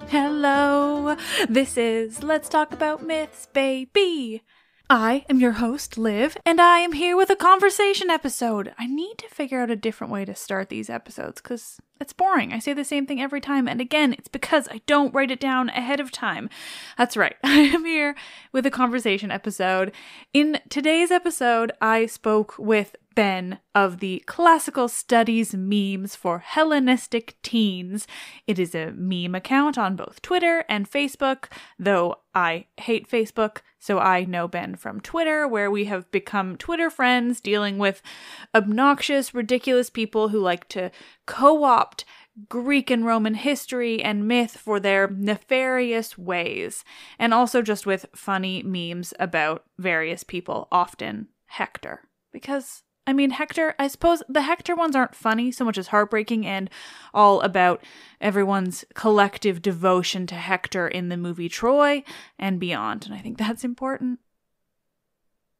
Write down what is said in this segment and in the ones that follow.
Hello, this is Let's Talk About Myths, baby. I am your host, Liv, and I am here with a conversation episode. I need to figure out a different way to start these episodes because it's boring. I say the same thing every time, and again, it's because I don't write it down ahead of time. That's right, I am here with a conversation episode. In today's episode, I spoke with Ben of the Classical Studies Memes for Hellenistic Teens. It is a meme account on both Twitter and Facebook, though I hate Facebook, so I know Ben from Twitter, where we have become Twitter friends dealing with obnoxious, ridiculous people who like to co-opt Greek and Roman history and myth for their nefarious ways, and also just with funny memes about various people, often Hector. Because I mean, Hector, I suppose the Hector ones aren't funny so much as heartbreaking and all about everyone's collective devotion to Hector in the movie Troy and beyond. And I think that's important.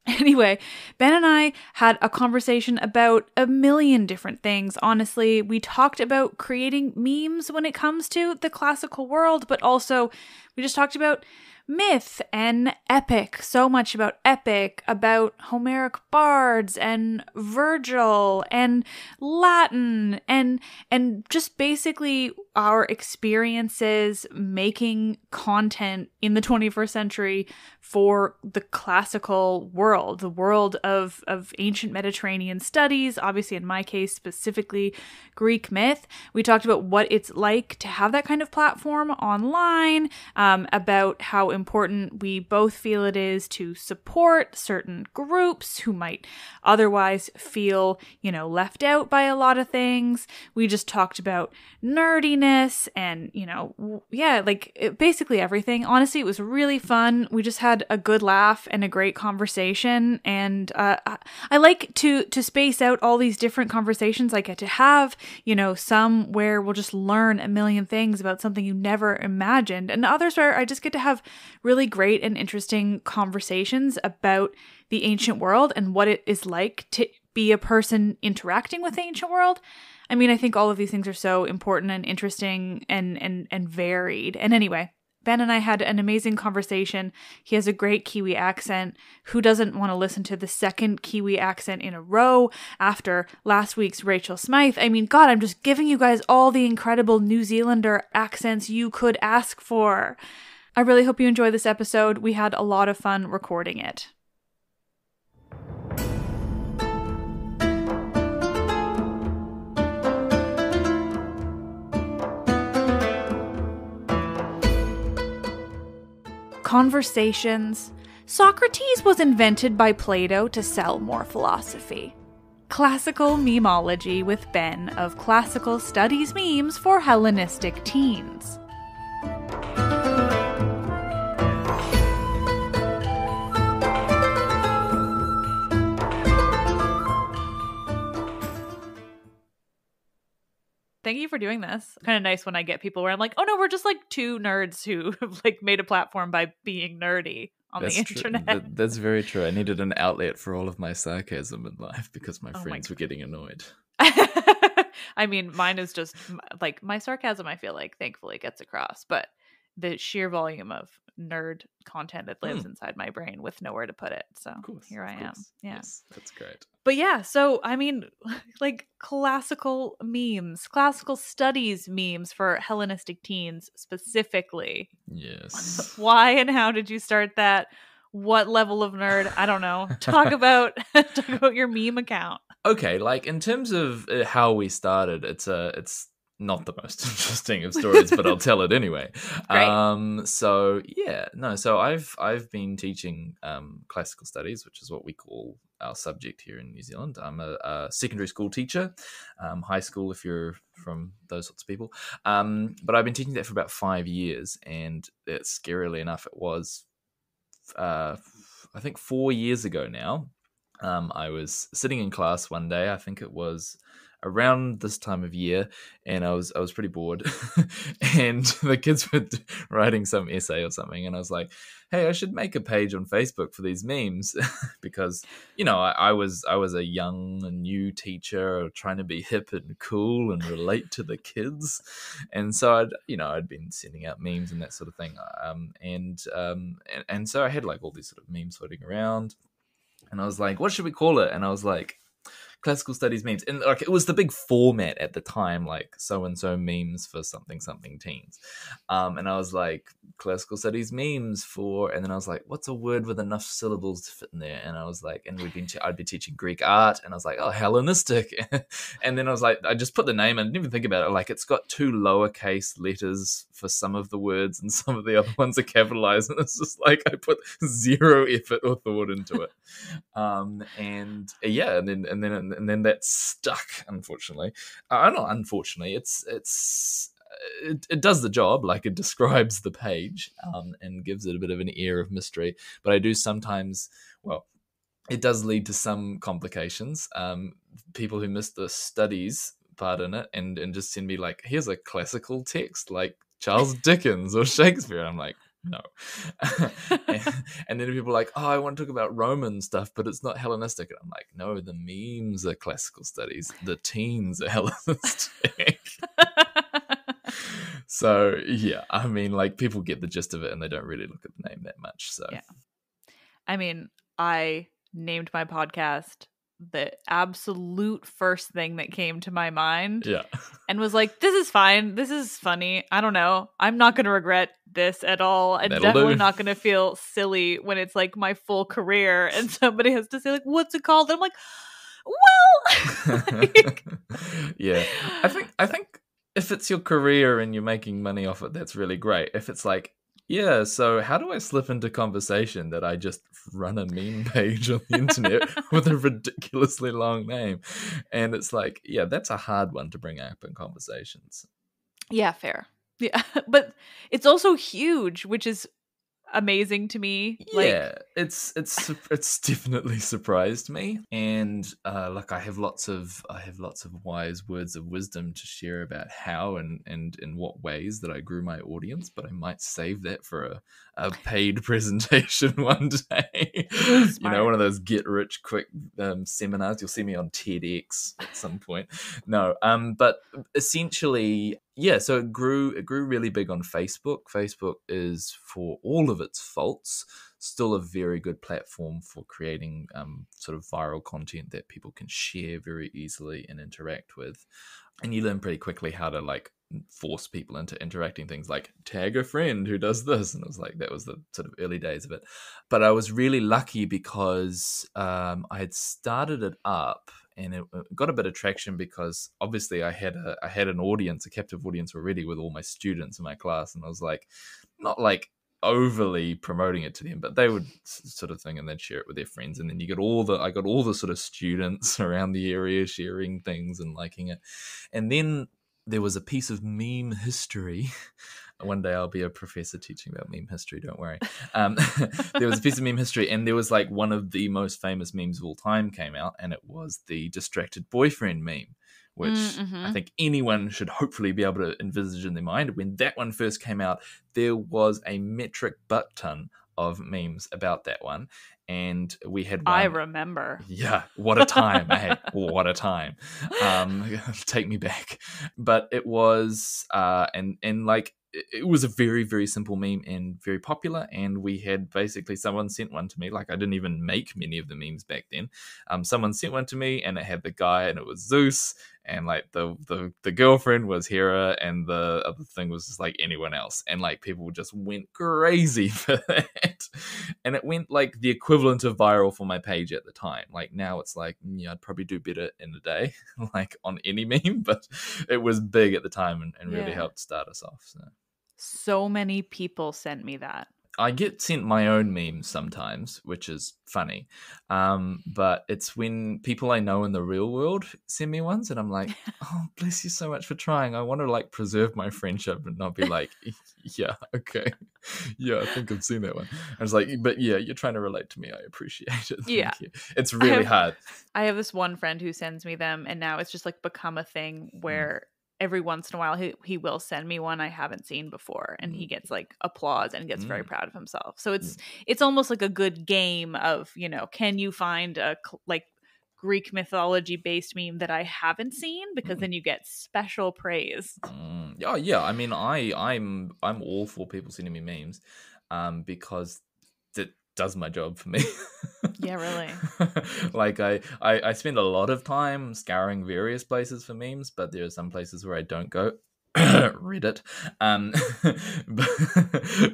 Anyway, Ben and I had a conversation about a million different things. Honestly, we talked about creating memes when it comes to the classical world, but also we just talked about myth and epic, so much about epic, about Homeric bards and Virgil and Latin and just basically our experiences making content in the 21st century for the classical world, the world of ancient Mediterranean studies, obviously in my case specifically Greek myth. We talked about what it's like to have that kind of platform online, about how important we both feel it is to support certain groups who might otherwise feel, left out by a lot of things. We just talked about nerdiness and, basically everything. Honestly, it was really fun. We just had a good laugh and a great conversation. And I like to space out all these different conversations I get to have, some where we'll just learn a million things about something you never imagined, and others where I just get to have really great and interesting conversations about the ancient world and what it is like to be a person interacting with the ancient world. I mean, I think all of these things are so important and interesting and varied. And anyway, Ben and I had an amazing conversation. He has a great Kiwi accent. Who doesn't want to listen to the second Kiwi accent in a row after last week's Rachel Smythe? I mean, God, I'm just giving you guys all the incredible New Zealander accents you could ask for. I really hope you enjoy this episode. We had a lot of fun recording it. Conversations. Socrates was invented by Plato to sell more philosophy. Classical Memeology with Ben of Classical Studies Memes for Hellenistic Teens. Thank you for doing this. Kind of nice when I get people where I'm like, oh no, we're just like two nerds who have like made a platform by being nerdy on the internet. That's very true. I needed an outlet for all of my sarcasm in life because my friends were getting annoyed. I mean, mine is just like my sarcasm, I feel like thankfully gets across, but the sheer volume of nerd content that lives inside my brain with nowhere to put it. So here I am. Yeah. Yes, that's great. But yeah, so I mean, like classical memes, classical studies memes for Hellenistic teens specifically. Yes. Why and how did you start that? What level of nerd? I don't know. Talk about your meme account. Okay, like in terms of how we started, it's not the most interesting of stories, but I'll tell it anyway. Great. So I've been teaching classical studies, which is what we call our subject here in New Zealand. I'm a secondary school teacher, high school if you're from those sorts of people. But I've been teaching that for about 5 years, and scarily enough, it was I think 4 years ago now. I was sitting in class one day. I think it was around this time of year, and I was pretty bored, and the kids were writing some essay or something, and I was like, "Hey, I should make a page on Facebook for these memes," because I was a young and new teacher trying to be hip and cool and relate to the kids, and so I'd been sending out memes and that sort of thing, and so I had like all these sort of memes floating around. And I was like, what should we call it? And I was like, classical studies memes. And like it was the big format at the time, like so-and-so memes for something teens. And I was like, classical studies memes for, and then I was like, what's a word with enough syllables to fit in there? And I was like, and I'd be teaching Greek art, and I was like, oh, Hellenistic. And then I was like, I just put the name and didn't even think about it. Like, it's got 2 lowercase letters for some of the words, and some of the other ones are capitalized. And it's just like, I put 0 effort or thought into it. And then that stuck, unfortunately. Not unfortunately, it does the job. Like, it describes the page, and gives it a bit of an air of mystery. But I do sometimes, well, it does lead to some complications. People who miss the studies part in it and just send me like, here's a classical text like Charles Dickens or Shakespeare. I'm like, no. and then people are like, oh, I want to talk about Roman stuff, but it's not Hellenistic. And I'm like, no, the memes are classical studies. The teens are Hellenistic. So, yeah, I mean, like, people get the gist of it and they don't really look at the name that much. So, yeah. I mean, I named my podcast the absolute first thing that came to my mind. Yeah. And was like, this is fine. This is funny. I don't know. I'm not going to regret this at all. I'm definitely not going to feel silly when it's like my full career and somebody has to say like, what's it called? And I'm like, well, yeah. I think if it's your career and you're making money off it, that's really great. If it's like, yeah, so how do I slip into conversation that I just run a meme page on the internet with a ridiculously long name? And it's like, yeah, that's a hard one to bring up in conversations. Yeah, fair. Yeah, but it's also huge, which is amazing to me. Yeah, it's definitely surprised me, and like I have lots of wise words of wisdom to share about how and in what ways that I grew my audience, but I might save that for a paid presentation one day. One of those get rich quick seminars. You'll see me on TEDx at some point. No, but essentially, yeah, so it grew really big on Facebook. Facebook is, for all of its faults, still a very good platform for creating sort of viral content that people can share very easily and interact with. And you learn pretty quickly how to like force people into interacting, things like tag a friend who does this, and it was like, that was the sort of early days of it. But I was really lucky because I had started it up, and it got a bit of traction because obviously I had an audience, a captive audience already with all my students in my class, and I was like, not like overly promoting it to them, but they would sort of thing, and they'd share it with their friends, and then I got all the sort of students around the area sharing things and liking it. And then there was a piece of meme history. One day I'll be a professor teaching about meme history, don't worry. There was a piece of meme history, and there was like one of the most famous memes of all time came out, and it was the distracted boyfriend meme, which I think anyone should hopefully be able to envisage in their mind. When that one first came out, there was a metric butt ton of memes about that one. And we had one. I remember. Yeah, what a time. Hey, what a time. Take me back. But it was, and like, it was a very, very simple meme and very popular. And we had basically, someone sent one to me. Like, I didn't even make many of the memes back then. Someone sent one to me, and it had the guy, and it was Zeus, and like the girlfriend was Hera, and the other thing was just like anyone else. And like, people just went crazy for that. And it went like the equivalent of viral for my page at the time. Like, now it's like, yeah, I'd probably do better in a day, like on any meme, but it was big at the time and really helped start us off. So many people sent me that. I get sent my own memes sometimes, which is funny. But it's when people I know in the real world send me ones, and I'm like, oh, bless you so much for trying. I want to like preserve my friendship and not be like, yeah, okay, yeah, I think I've seen that one. I was like, but yeah, you're trying to relate to me. I appreciate it. Yeah. Thank you. It's really hard. I have this one friend who sends me them, and now it's just like become a thing where every once in a while he will send me one I haven't seen before, and he gets like applause and gets very proud of himself. So it's almost like a good game of, you know, can you find a like Greek mythology based meme that I haven't seen, because then you get special praise. Oh yeah, I mean I'm all for people sending me memes, because it does my job for me. Yeah, really. Like I spend a lot of time scouring various places for memes, but there are some places where I don't go. Reddit.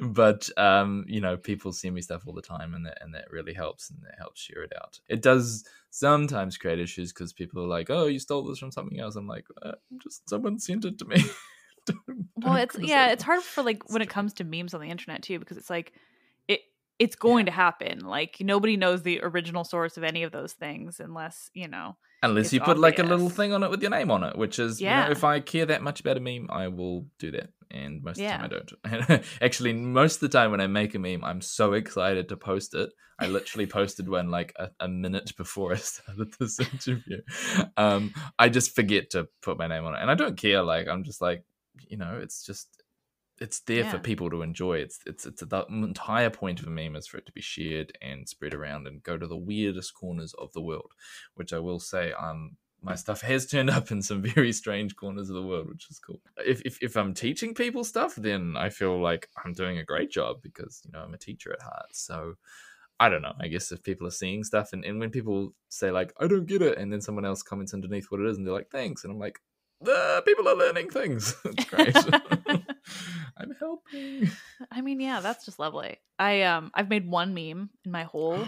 But you know, people send me stuff all the time, and that really helps, and that helps share it out. It does sometimes create issues because people are like, oh, you stole this from something else. I'm like, just someone sent it to me. Well, it's hard for like when it comes to memes on the internet too, because it's like it's going to happen. Like nobody knows the original source of any of those things unless, you know, unless you put like a little thing on it with your name on it, which is, you know, if I care that much about a meme, I will do that. And most of the time I don't. Actually, most of the time when I make a meme, I'm so excited to post it. I literally posted one like a minute before I started this interview. I just forget to put my name on it, and I don't care. Like, I'm just like, you know, it's there for people to enjoy. It's the entire point of a meme is for it to be shared and spread around and go to the weirdest corners of the world, which I will say, my stuff has turned up in some very strange corners of the world, which is cool. If I'm teaching people stuff, then I feel like I'm doing a great job because, you know, I'm a teacher at heart. So I don't know. I guess if people are seeing stuff and when people say like, I don't get it, and then someone else comments underneath what it is and they're like, thanks. And I'm like, people are learning things. It's great. I'm helping. I mean, yeah, that's just lovely. I've made one meme in my whole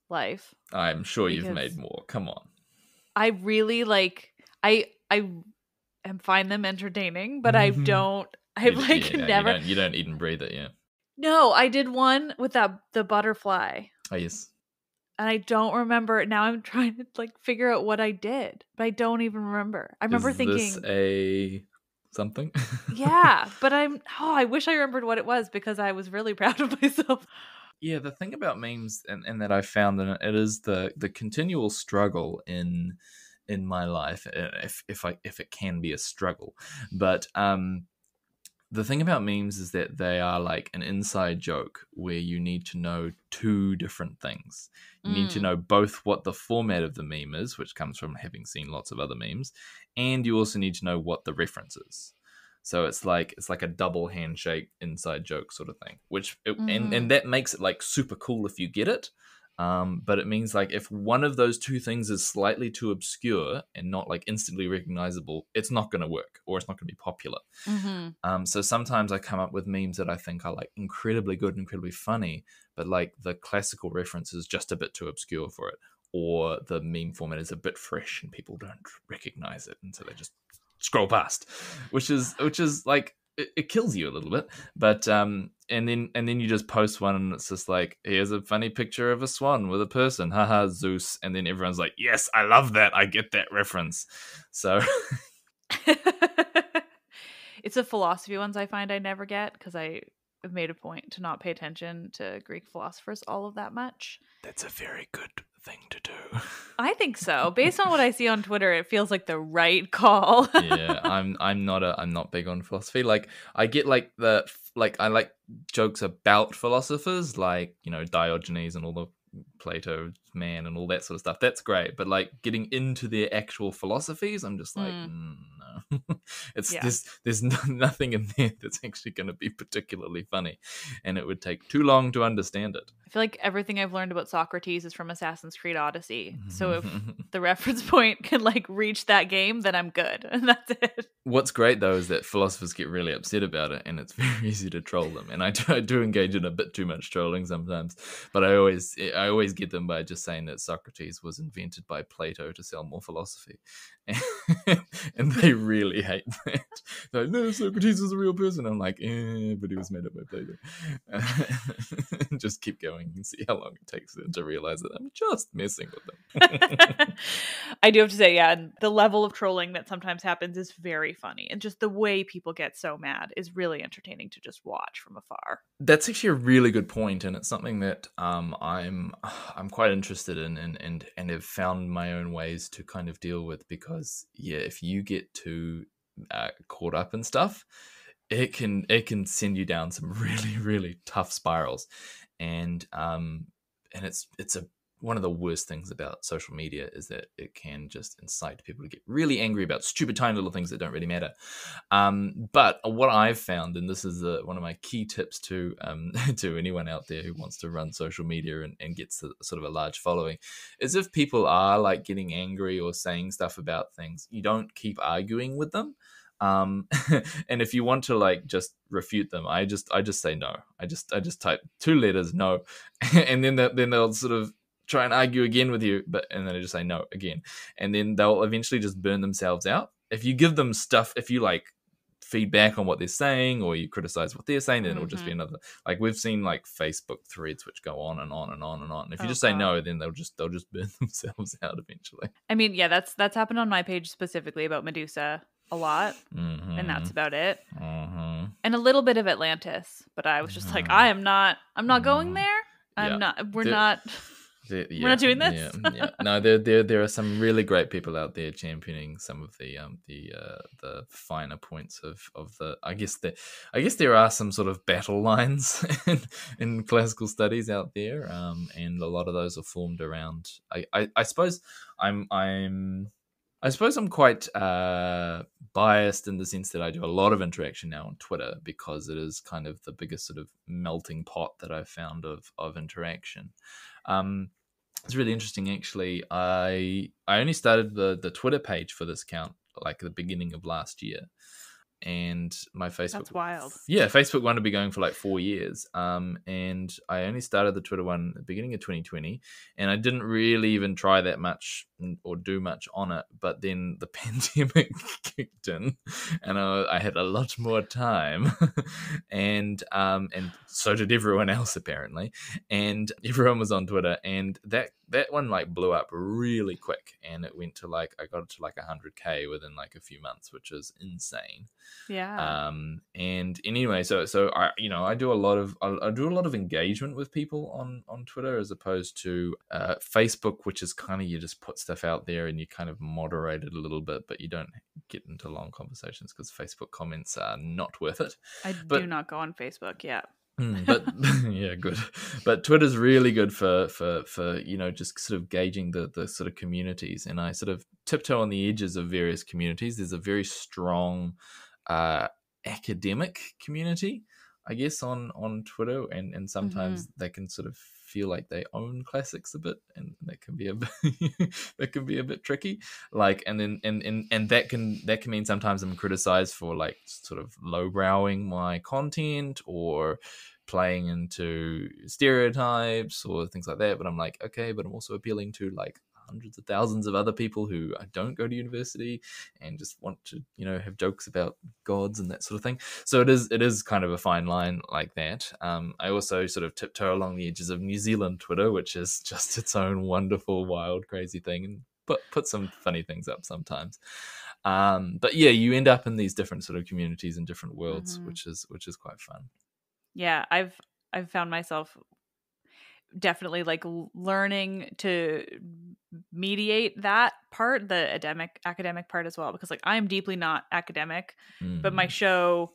life. I'm sure you've made more. Come on. I really like I find them entertaining, but I don't. I've never. You don't eat and breathe it, yeah. No, I did one with the butterfly. Oh yes. And I don't remember. Now I'm trying to like figure out what I did, but I don't even remember. I remember thinking, "Is this a something?" Yeah, but I wish I remembered what it was because I was really proud of myself. Yeah, the thing about memes and that I found in it is the continual struggle in my life, if it can be a struggle, but the thing about memes is that they are like an inside joke where you need to know two different things. You need to know both what the format of the meme is, which comes from having seen lots of other memes, and you also need to know what the reference is. So it's like a double handshake inside joke sort of thing, and that makes it like super cool if you get it. But it means like if one of those two things is slightly too obscure and not like instantly recognizable, it's not going to work or it's not going to be popular. So sometimes I come up with memes that I think are like incredibly good, incredibly funny, but like the classical reference is just a bit too obscure for it, or the meme format is a bit fresh and people don't recognize it, and so they just scroll past, which is like it kills you a little bit. But and then you just post one and it's just like, here's a funny picture of a swan with a person, haha, Zeus, and then everyone's like, yes, I love that, I get that reference. So it's the philosophy ones I find I never get because I have made a point to not pay attention to Greek philosophers all of that much. That's a very good thing to do. I think so. Based on what I see on Twitter, it feels like the right call. Yeah, I'm not big on philosophy. Like I get like I like jokes about philosophers, like, you know, Diogenes and all the Plato man and all that sort of stuff. That's great, but like getting into their actual philosophies, I'm just like, no. There's nothing in there that's actually going to be particularly funny, and it would take too long to understand it. I feel like everything I've learned about Socrates is from Assassin's Creed Odyssey. So if the reference point can like reach that game, then I'm good, and that's it. What's great though is that philosophers get really upset about it, and it's very easy to troll them. And I do engage in a bit too much trolling sometimes, but I always get them by just saying that Socrates was invented by Plato to sell more philosophy, and they really hate that. They're like, no, Socrates was a real person. I'm like, but he was made up by Plato. Just keep going and see how long it takes them to realize that I'm just messing with them. I do have to say, yeah, the level of trolling that sometimes happens is very funny. And just the way people get so mad is really entertaining to just watch from afar. That's actually a really good point, and it's something that I'm quite interested in and have found my own ways to kind of deal with, because if you get too caught up in stuff, it can send you down some really, really tough spirals, and it's one of the worst things about social media is that it can just incite people to get really angry about stupid, tiny little things that don't really matter. But what I've found, and this is one of my key tips to to anyone out there who wants to run social media and gets sort of a large following, is if people are like getting angry or saying stuff about things, you don't keep arguing with them. And if you want to like just refute them, I just say no. I just type 2 letters no, and then they'll sort of try and argue again with you, and then I just say no again, and then they'll eventually just burn themselves out. If you give them stuff, if you like feedback on what they're saying or you criticize what they're saying, then it'll just be another, like we've seen like Facebook threads which go on and on and on and on. And if you just say no, then they'll just burn themselves out eventually. I mean, yeah, that's happened on my page specifically about Medusa a lot, and that's about it. And a little bit of Atlantis, but I was just like, I'm not going there. We're not doing this. No, there are some really great people out there championing some of the finer points of the. I guess there are some sort of battle lines in classical studies out there, and a lot of those are formed around. I suppose I'm quite biased in the sense that I do a lot of interaction now on Twitter, because it is kind of the biggest sort of melting pot that I've found of interaction. It's really interesting, actually. I only started the Twitter page for this account like at the beginning of last year. And my Facebook, that's wild. Yeah, Facebook one to be going for like 4 years. And I only started the Twitter one at the beginning of 2020, and I didn't really even try that much or do much on it. But then the pandemic kicked in, and I had a lot more time, and so did everyone else apparently, and everyone was on Twitter, and that one like blew up really quick, and it went to like, I got it to like 100K within like a few months, which is insane. Yeah. And anyway, so I do a lot of engagement with people on Twitter, as opposed to Facebook, which is kind of, you just put stuff out there and you kind of moderate it a little bit, but you don't get into long conversations because Facebook comments are not worth it. I do not go on Facebook. Yeah. But yeah, good. But Twitter's really good for just sort of gauging the sort of communities, and I sort of tiptoe on the edges of various communities. There's a very strong academic community, I guess, on Twitter, and sometimes they can sort of feel like they own classics a bit, and that can be a bit tricky. Like, and that can mean sometimes I'm criticized for like sort of lowbrowing my content or playing into stereotypes or things like that. But I'm like, okay, but I'm also appealing to like hundreds of thousands of other people who don't go to university and just want to, have jokes about gods and that sort of thing. So it is kind of a fine line like that. I also sort of tiptoe along the edges of New Zealand Twitter, which is just its own wonderful, wild, crazy thing, and put some funny things up sometimes. But yeah, you end up in these different sort of communities and different worlds, which is quite fun. Yeah, I've found myself definitely like learning to mediate that part, the academic part as well, because like I am deeply not academic, but my show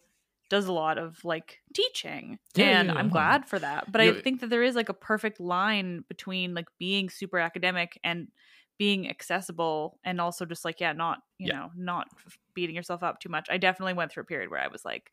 does a lot of like teaching, and I'm glad for that. But I think that there is like a perfect line between like being super academic and being accessible, and also just like not beating yourself up too much. I definitely went through a period where I was like,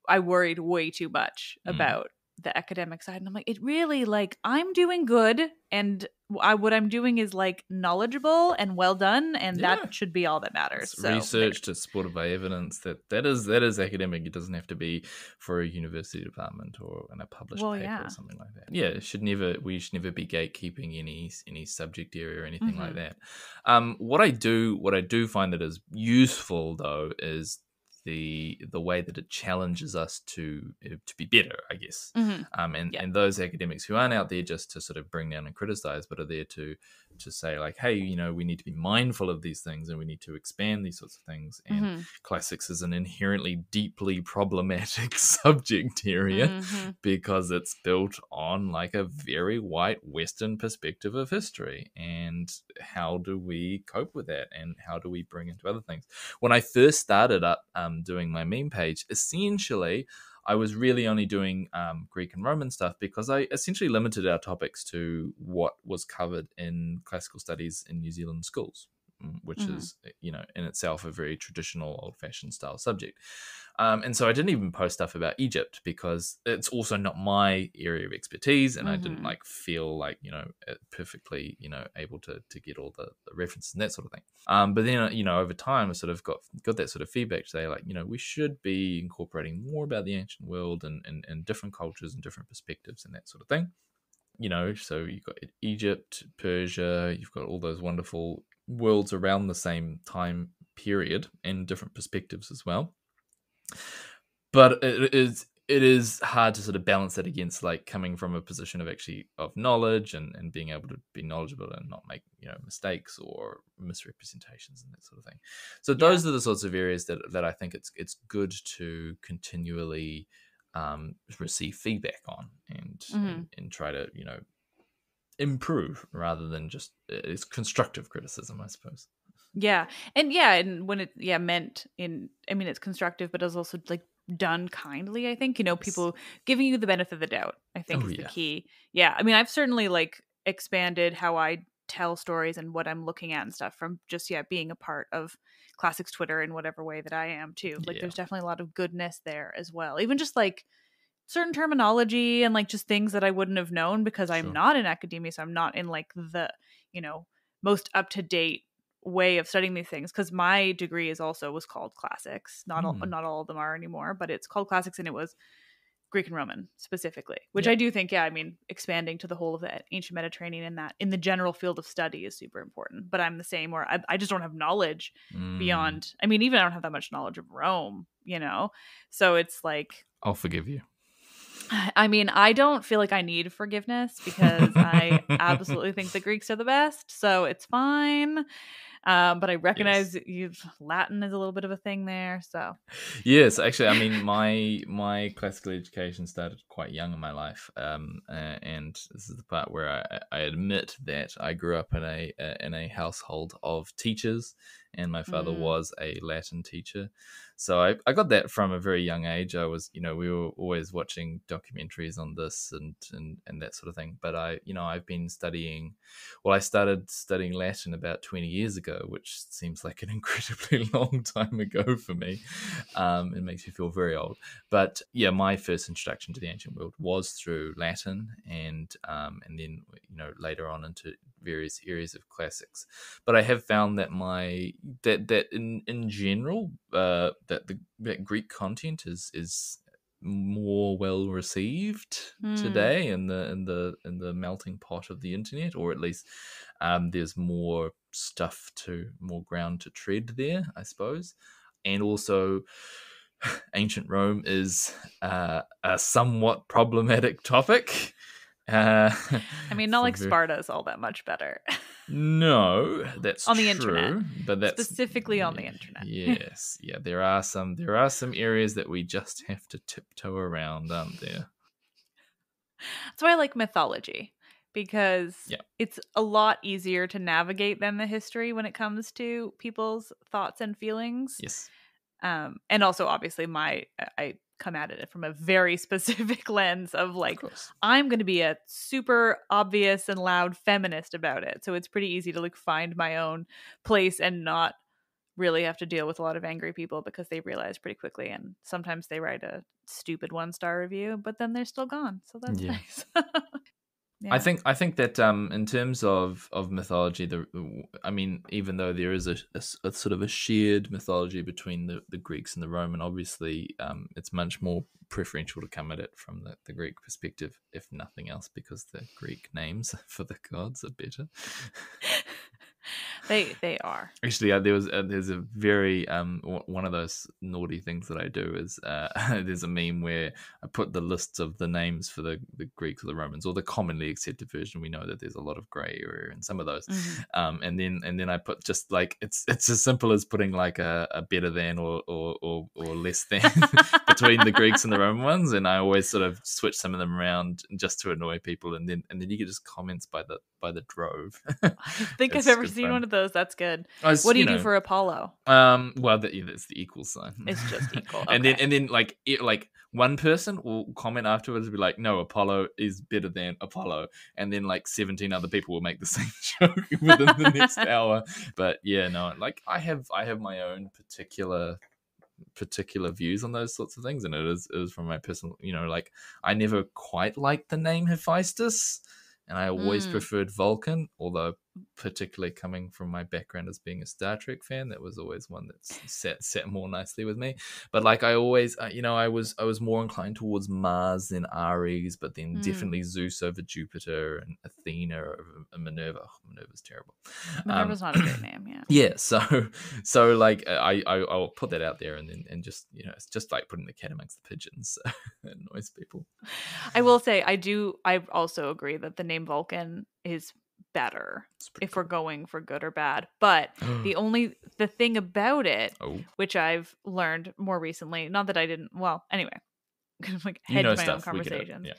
I worried way too much about the academic side, and I'm like, it really, like, I'm doing good, and what I'm doing is like knowledgeable and well done, and Yeah. that should be all that matters. It's So researched, it's supported by evidence. That is academic. It doesn't have to be for a university department or in a published paper or something like that. Yeah, we should never be gatekeeping any subject area or anything like that. What I do find that is useful though is the way that it challenges us to be better, I guess. And those academics who aren't out there just to sort of bring down and criticize, but are there to say like, hey, you know, we need to be mindful of these things and we need to expand these sorts of things. And classics is an inherently deeply problematic subject area because it's built on like a very white Western perspective of history. And how do we cope with that? And how do we bring into other things? When I first started up doing my meme page, essentially I was really only doing Greek and Roman stuff because I essentially limited our topics to what was covered in classical studies in New Zealand schools, which is, you know, in itself a very traditional, old-fashioned style subject. And so I didn't even post stuff about Egypt because it's also not my area of expertise, and I didn't like feel like, you know, perfectly, you know, able to get all the references and that sort of thing. But then, you know, over time I sort of got that sort of feedback to say like, you know, we should be incorporating more about the ancient world and different cultures and different perspectives and that sort of thing. You know, so you've got Egypt, Persia, you've got all those wonderful worlds around the same time period and different perspectives as well. But it is hard to sort of balance that against like coming from a position of knowledge and being able to be knowledgeable and not make, you know, mistakes or misrepresentations and that sort of thing. So those are the sorts of areas that I think it's good to continually receive feedback on and try to, you know, improve rather than just it's constructive criticism, I suppose. And when it meant in, I mean, it's constructive, but it's also like done kindly. I think, you know, people giving you the benefit of the doubt, I think is the key. I mean, I've certainly like expanded how I tell stories and what I'm looking at and stuff from just being a part of Classics Twitter in whatever way that I am too. Like there's definitely a lot of goodness there as well, even just like certain terminology and like just things that I wouldn't have known because I'm not in academia, so I'm not in like the, you know, most up to date way of studying these things, because my degree was called classics. Not all of them are anymore, but it's called classics, and it was Greek and Roman specifically, which I do think, I mean, expanding to the whole of the ancient Mediterranean in that in the general field of study is super important. But I'm the same where I just don't have knowledge beyond. I mean, even I don't have that much knowledge of Rome, you know. So it's like, I'll forgive you. I mean, I don't feel like I need forgiveness because I absolutely think the Greeks are the best, so it's fine. But I recognize Latin is a little bit of a thing there. So yes, actually, I mean, my classical education started quite young in my life, and this is the part where I admit that I grew up in a household of teachers, and my father was a Latin teacher. So I got that from a very young age. I was, you know, we were always watching documentaries on this and that sort of thing. But I've been studying. Well, I started studying Latin about 20 years ago, which seems like an incredibly long time ago for me. It makes me feel very old. But yeah, my first introduction to the ancient world was through Latin, and then, you know, later on into various areas of classics. But I have found that that in general that Greek content is more well received today in the melting pot of the internet, or at least there's more ground to tread there, I suppose. And also ancient Rome is a somewhat problematic topic. I mean, not like Sparta is all that much better. No, that's on the true, internet, but that's specifically on the internet. Yes, there are some areas that we just have to tiptoe around, aren't there? That's why I like mythology, because it's a lot easier to navigate than the history when it comes to people's thoughts and feelings. Yes. And also, obviously, I come at it from a very specific lens of like, I'm going to be a super obvious and loud feminist about it. So it's pretty easy to like find my own place and not really have to deal with a lot of angry people because they realize pretty quickly, and sometimes they write a stupid 1-star review, but then they're still gone. So that's Yeah. nice. I Yeah. think that in terms of mythology, I mean, even though there is a sort of a shared mythology between the Greeks and the Roman, obviously it's much more preferential to come at it from the Greek perspective, if nothing else, because the Greek names for the gods are better. They are. Actually, there's a very one of those naughty things that I do is there's a meme where I put the lists of the names for the Greeks or the Romans, or the commonly accepted version. We know that there's a lot of grey area in some of those, and then I put just like it's as simple as putting like a better than or less than between the Greeks and the Roman ones, and I always sort of switch some of them around just to annoy people, and then you get just comments by the drove. I think I've ever seen one of those. That's good. What do you do for Apollo? Well, that's the equal sign. It's just equal. Okay. and then like one person will comment afterwards and be like, no, Apollo is better than Apollo, and then like 17 other people will make the same joke within the next hour. But yeah, no, like I have my own particular views on those sorts of things, and it was from my personal, like I never quite liked the name Hephaestus, and I always preferred Vulcan, although particularly coming from my background as being a Star Trek fan, that was always one that sat more nicely with me. But like I always, I was more inclined towards Mars than Ares, but then definitely Zeus over Jupiter, and Athena over Minerva. Oh, Minerva's terrible. Minerva's not a great name, yeah. Yeah, so like I'll put that out there, and just it's just like putting the cat amongst the pigeons. So it annoys people. I will say I also agree that the name Vulcan is better if we're going for good or bad. But the thing about it, which I've learned more recently, not that I didn't, well, anyway, like head to my own conversations. Yeah.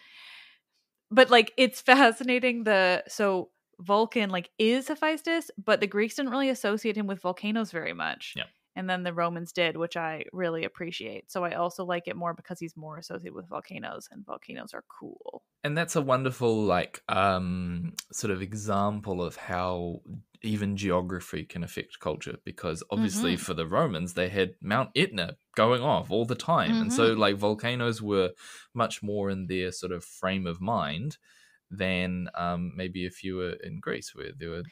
But like it's fascinating. So Vulcan like is Hephaestus, but the Greeks didn't really associate him with volcanoes very much. Yeah. And then the Romans did, which I really appreciate. So I also like it more because he's more associated with volcanoes, and volcanoes are cool. And that's a wonderful like sort of example of how even geography can affect culture, because obviously for the Romans they had Mount Etna going off all the time, and so like volcanoes were much more in their sort of frame of mind than maybe if you were in Greece, where there were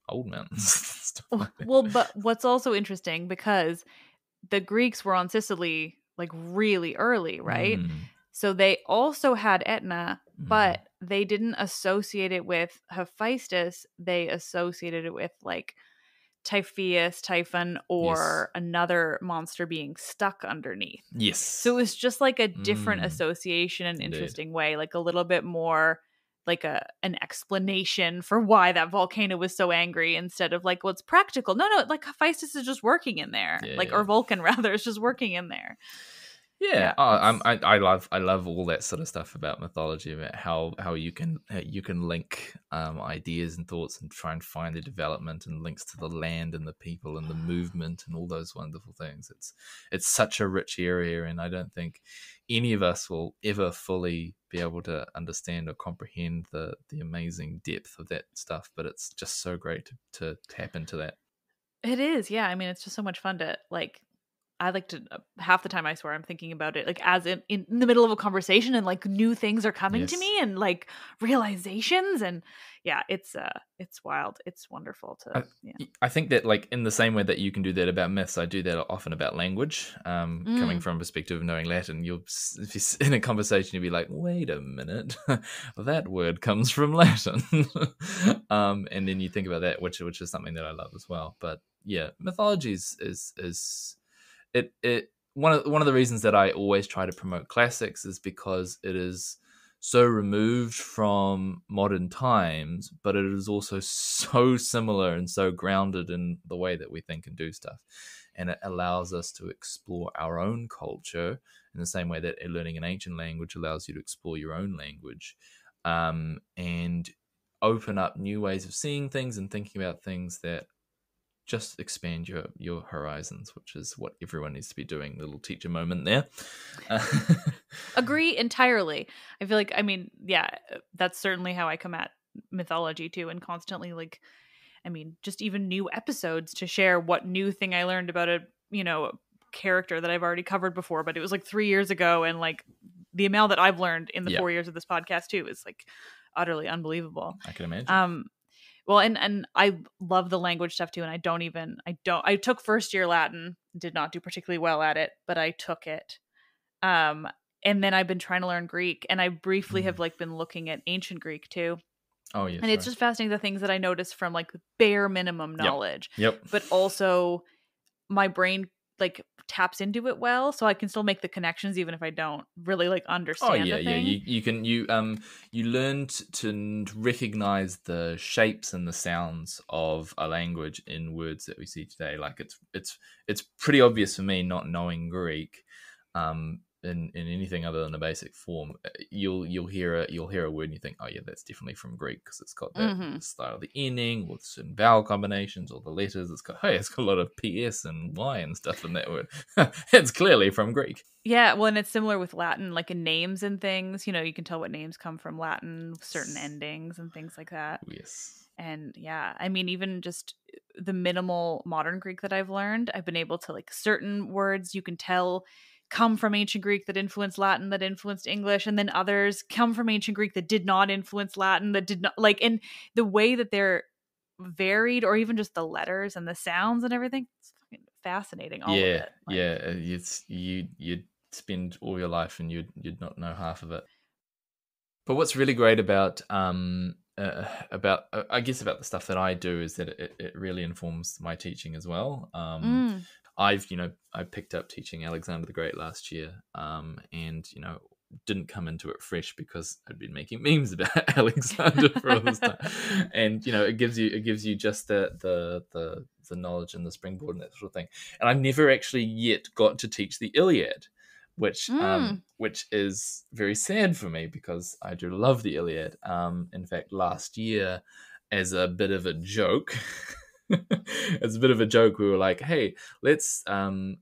old mountains. Well, but what's also interesting, because the Greeks were on Sicily like really early, right? So they also had Etna, but they didn't associate it with Hephaestus. They associated it with like Typhon, or another monster being stuck underneath. Yes. So it was just like a different association, an interesting way, like a little bit more like an explanation for why that volcano was so angry, instead of like, well, it's practical. No, like Hephaestus is just working in there, or Vulcan rather is just working in there. Yeah. I love all that sort of stuff about mythology, about how you can link ideas and thoughts and try and find the development and links to the land and the people and the movement and all those wonderful things. It's such a rich area, and I don't think any of us will ever fully be able to understand or comprehend the amazing depth of that stuff, but it's just so great to tap into that. It is, yeah. I mean, it's just so much fun to like. I like to half the time I swear I'm thinking about it like as in the middle of a conversation, and like new things are coming to me, and like realizations, and yeah, it's wild. It's wonderful to. I think that like in the same way that you can do that about myths, I do that often about language. Coming from a perspective of knowing Latin, if you're in a conversation, you'll be like, wait a minute, that word comes from Latin, and then you think about that, which is something that I love as well. But yeah, mythology is one of the reasons that I always try to promote classics is because it is so removed from modern times, but it is also so similar and so grounded in the way that we think and do stuff. And it allows us to explore our own culture in the same way that learning an ancient language allows you to explore your own language, and open up new ways of seeing things and thinking about things that just expand your horizons, which is what everyone needs to be doing. Little teacher moment there. Agree entirely. I feel like, I mean, yeah, that's certainly how I come at mythology too, and constantly like I mean, just even new episodes to share what new thing I learned about a, character that I've already covered before, but it was like 3 years ago. And like the amount that I've learned in the Yeah. 4 years of this podcast too is like utterly unbelievable. I can imagine. Well, and I love the language stuff too. And I took first year Latin, did not do particularly well at it, but I took it. And then I've been trying to learn Greek, and I briefly have like been looking at ancient Greek too. Oh, yes. And it's just fascinating, the things that I noticed from like bare minimum knowledge. Yep. But also my brain like taps into it well, so I can still make the connections even if I don't really like understand the thing. You learn to recognize the shapes and the sounds of a language in words that we see today. Like it's pretty obvious for me, not knowing Greek, in anything other than a basic form. You'll hear a word and you think, oh yeah, that's definitely from Greek, because it's got that style of the ending, or certain vowel combinations, or the letters. It's got a lot of PS and Y and stuff in that word. It's clearly from Greek. Yeah, well, and it's similar with Latin, like in names and things. You can tell what names come from Latin, certain endings and things like that. Yes. And yeah, I mean, even just the minimal modern Greek that I've learned, I've been able to like certain words you can tell come from ancient Greek that influenced Latin, that influenced English, and then others come from ancient Greek that did not influence Latin, that did not, like, in the way that they're varied, or even just the letters and the sounds and everything. It's fucking fascinating. All of it. Like, It's you'd spend all your life and you'd not know half of it. But what's really great about I guess about the stuff that I do is that it really informs my teaching as well. I picked up teaching Alexander the Great last year, and didn't come into it fresh because I'd been making memes about Alexander for all this time, and it gives you just the knowledge and the springboard and that sort of thing. And I've never actually yet got to teach the Iliad, which is very sad for me, because I do love the Iliad. In fact, last year, as a bit of a joke. As a bit of a joke, we were like, hey, let's I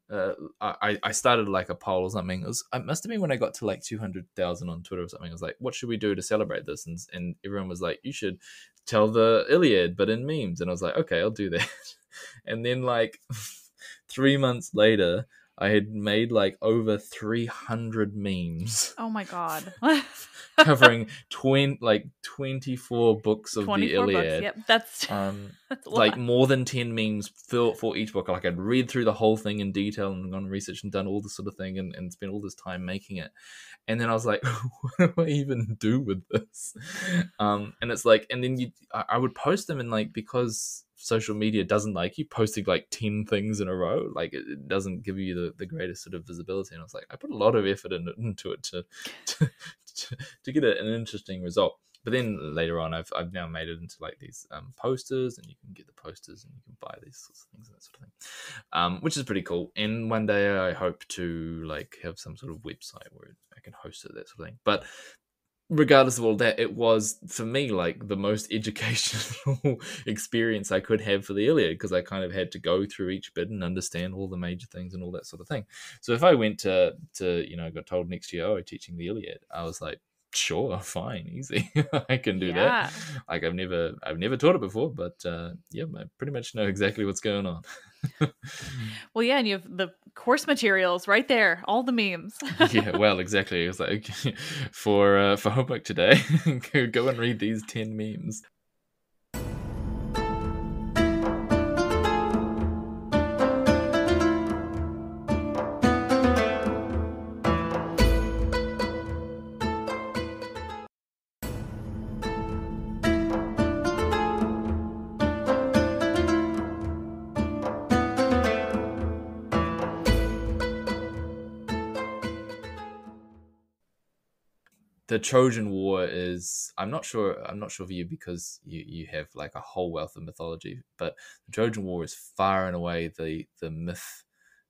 started like a poll or something. It must have been when I got to like 200,000 on Twitter or something. I was like, what should we do to celebrate this? And everyone was like, you should tell the Iliad but in memes. And I was like, okay, I'll do that. And then like 3 months later, I had made like over 300 memes. Oh my god. Covering 24 books of 24 the Iliad. Books. Yep, that's like more than 10 memes for each book. Like I'd read through the whole thing in detail and gone research and done all this sort of thing and spent all this time making it. And then I was like, what do I even do with this? And it's like, and then I would post them, and like, because social media doesn't like you posting like 10 things in a row, like it doesn't give you the greatest sort of visibility. And I was like, I put a lot of effort into it to get an interesting result. But then later on, I've now made it into like these posters, and you can get the posters and you can buy these sorts of things and that sort of thing, which is pretty cool. And one day I hope to like have some sort of website where I can host it, that sort of thing. But regardless of all that, it was for me like the most educational experience I could have for the Iliad, because I kind of had to go through each bit and understand all the major things and all that sort of thing. So if I went to got told next year, oh, I'm teaching the Iliad, I was like, sure, fine, easy. I can do that. Like I've never taught it before, but I pretty much know exactly what's going on. Well, yeah, and you have the course materials right there, all the memes. Yeah, well, exactly. It was like for homework today, go and read these 10 memes. The Trojan War is, I'm not sure for you, because you have like a whole wealth of mythology, but the Trojan War is far and away the myth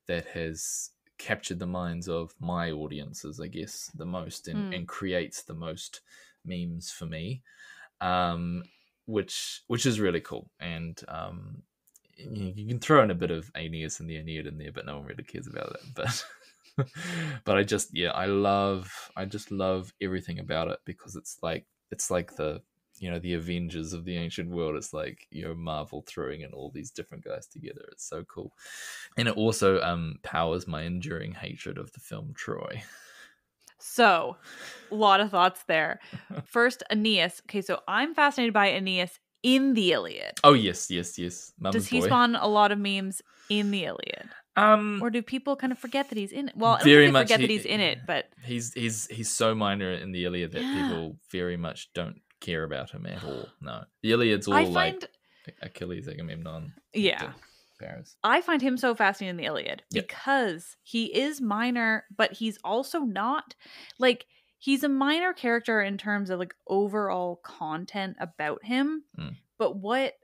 that has captured the minds of my audiences, I guess, the most, and creates the most memes for me, which is really cool. And you can throw in a bit of Aeneas and the Aeneid in there, but no one really cares about that. But I just love everything about it, because it's like the the Avengers of the ancient world. It's like, Marvel throwing in all these different guys together. It's so cool. And it also powers my enduring hatred of the film Troy. So, a lot of thoughts there. First, Aeneas. Okay, so I'm fascinated by Aeneas in the Iliad. Oh, yes. Mama's Does he boy. spawn a lot of memes in the Iliad? Or do people kind of forget that he's in it? Well, I don't very think they much forget that he's in it, but he's so minor in the Iliad that people very much don't care about him at all. No, the Iliad's all like Achilles, Agamemnon. Yeah. Paris. I find him so fascinating in the Iliad because he is minor, but he's also not like he's a minor character in terms of like overall content about him, but what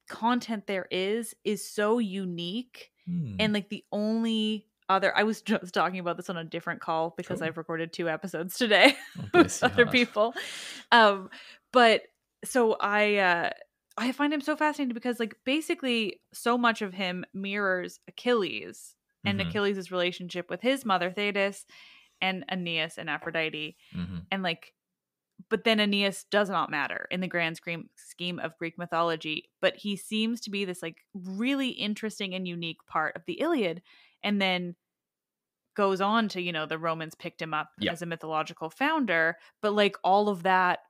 content there is so unique. And like the only other, I was just talking about this on a different call because I've recorded 2 episodes today with other people. But so I find him so fascinating because like basically so much of him mirrors Achilles and Achilles' relationship with his mother Thetis and Aeneas and Aphrodite. And like, but then Aeneas does not matter in the grand scheme of Greek mythology, but he seems to be this like really interesting and unique part of the Iliad, and then goes on to, the Romans picked him up as a mythological founder, but like all of that,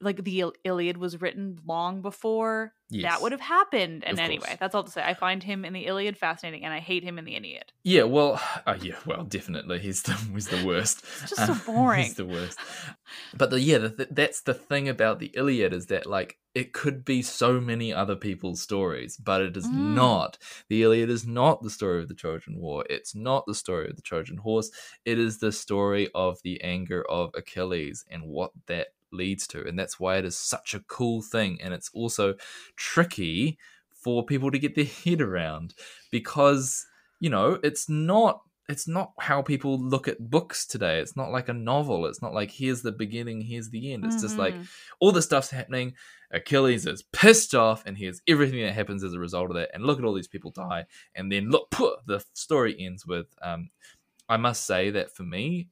like the Iliad was written long before that would have happened. And anyway, that's all to say. I find him in the Iliad fascinating, and I hate him in the Aeneid. Yeah, well, definitely. He's the worst. It's just so boring. He's the worst. But that's the thing about the Iliad is that like it could be so many other people's stories, but it is not. The Iliad is not the story of the Trojan War. It's not the story of the Trojan horse. It is the story of the anger of Achilles and what that leads to, and that's why it is such a cool thing. And it's also tricky for people to get their head around because it's not how people look at books today. It's not like a novel. It's not like here's the beginning, here's the end. It's just like all this stuff's happening, Achilles is pissed off, and here's everything that happens as a result of that, and look at all these people die, and then look, the story ends with I must say that for me,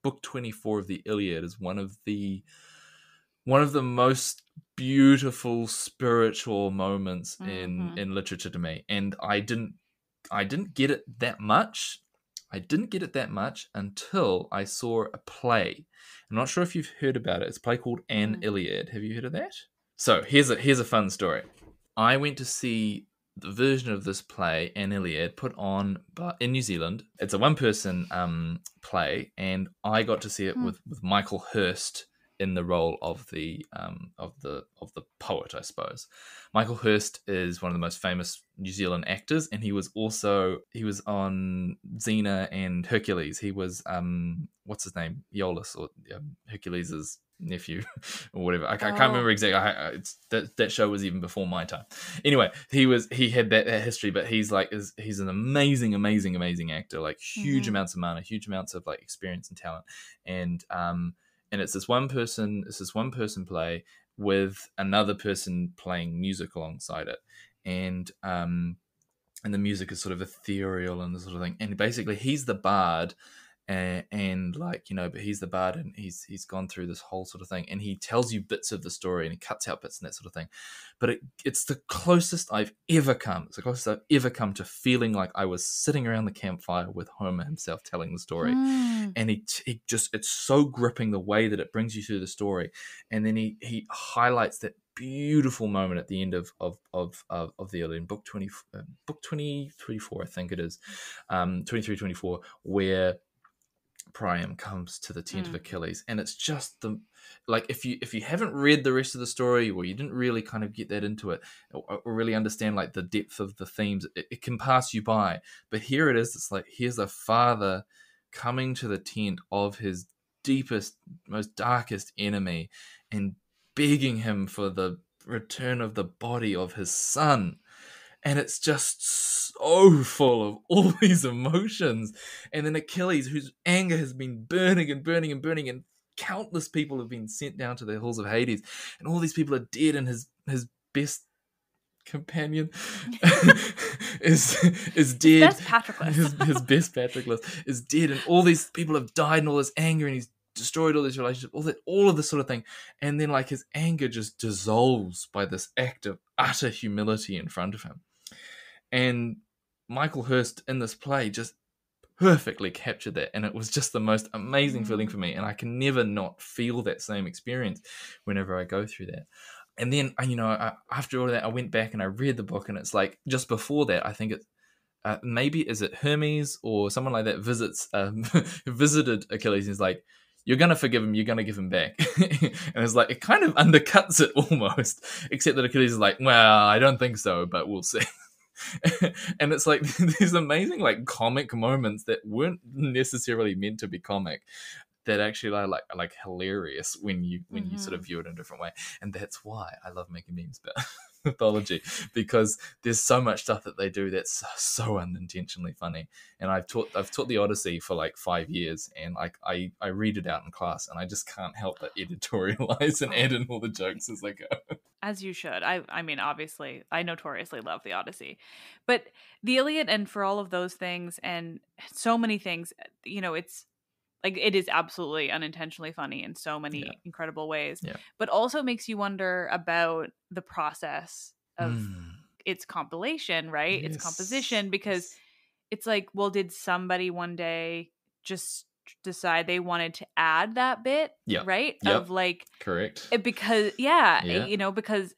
book 24 of the Iliad is one of the most beautiful spiritual moments in literature to me. And I didn't get it that much. I didn't get it that much until I saw a play. I'm not sure if you've heard about it. It's a play called An Iliad. Have you heard of that? So here's a fun story. I went to see the version of this play, An Iliad, put on in New Zealand. It's a one-person play, and I got to see it with Michael Hirst in the role of the poet, I suppose. Michael Hirst is one of the most famous New Zealand actors, and he was on Xena and Hercules. He was what's his name, Iolaus, or Hercules' nephew or whatever. I can't remember exactly. That show was even before my time. Anyway, he had that history, but he's an amazing actor, like huge amounts of mana, huge amounts of like experience and talent, and it's this one person play with another person playing music alongside it, and the music is sort of ethereal and this sort of thing, and basically he's the bard. And like, but he's the bard, and he's gone through this whole sort of thing, and he tells you bits of the story and he cuts out bits and that sort of thing. But it's the closest I've ever come. It's the closest I've ever come to feeling like I was sitting around the campfire with Homer himself telling the story. And he just, it's so gripping the way that it brings you through the story. And then he highlights that beautiful moment at the end of the Iliad, book 24, I think it is, 23-24, where Priam comes to the tent of Achilles, and it's just if you haven't read the rest of the story, or you didn't really kind of get that into it, or really understand like the depth of the themes, it can pass you by. But here it is. It's like, here's a father coming to the tent of his deepest, most darkest enemy, and begging him for the return of the body of his son. And it's just so full of all these emotions. And then Achilles, whose anger has been burning, and countless people have been sent down to the hills of Hades, and all these people are dead, and his best companion is dead. His best Patroclus. his best Patroclus is dead, and all these people have died, and all this anger, and he's destroyed all these relationships, all of this sort of thing. And then like his anger just dissolves by this act of utter humility in front of him. And Michael Hirst in this play just perfectly captured that, and it was just the most amazing feeling for me, and I can never not feel that same experience whenever I go through that. And then, after all that, I went back and I read the book, and it's like, just before that, I think it's maybe, is it Hermes or someone like that visited Achilles, and he's like, you're going to forgive him, you're going to give him back. And it's like, it kind of undercuts it almost, except that Achilles is like, well, I don't think so, but we'll see. And it's like these amazing like comic moments that weren't necessarily meant to be comic, that actually are like hilarious when you sort of view it in a different way. And that's why I love making memes about mythology, because there's so much stuff that they do that's so unintentionally funny. And I've taught the Odyssey for like 5 years, and like I read it out in class, and I just can't help but editorialize and add in all the jokes as I go. As you should. I mean, obviously, I notoriously love the Odyssey. But the Iliad, and for all of those things and so many things, it's like, it is absolutely unintentionally funny in so many incredible ways. Yeah. But also makes you wonder about the process of its compilation, right? Yes. Its composition, because it's like, well, did somebody one day just decide they wanted to add that bit, right? Of like, correct. Because because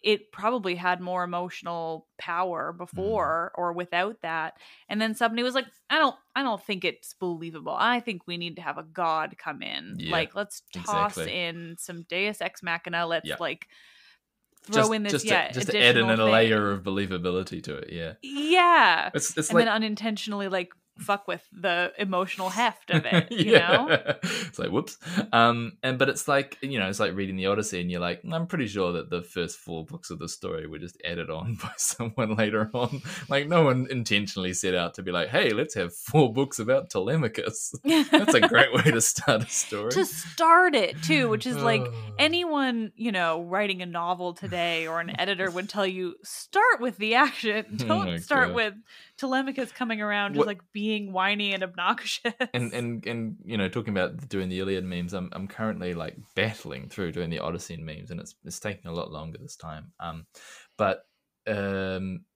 it probably had more emotional power before or without that, and then somebody was like, I don't think it's believable. I think we need to have a god come in. Like, let's toss in some Deus Ex Machina. Let's like throw in this just to add in a layer of believability to it. It's and like, then unintentionally like fuck with the emotional heft of it, you know? It's like, whoops. But it's like, it's like reading the Odyssey, and you're like, I'm pretty sure that the first 4 books of the story were just added on by someone later on. Like, no one intentionally set out to be like, hey, let's have 4 books about Telemachus. That's a great way to start a story. To start it too, which is like, anyone, writing a novel today or an editor would tell you, start with the action. Don't start with Telemachus coming around just like being whiny and obnoxious. And talking about doing the Iliad memes, I'm currently like battling through doing the Odyssey memes, and it's taking a lot longer this time. But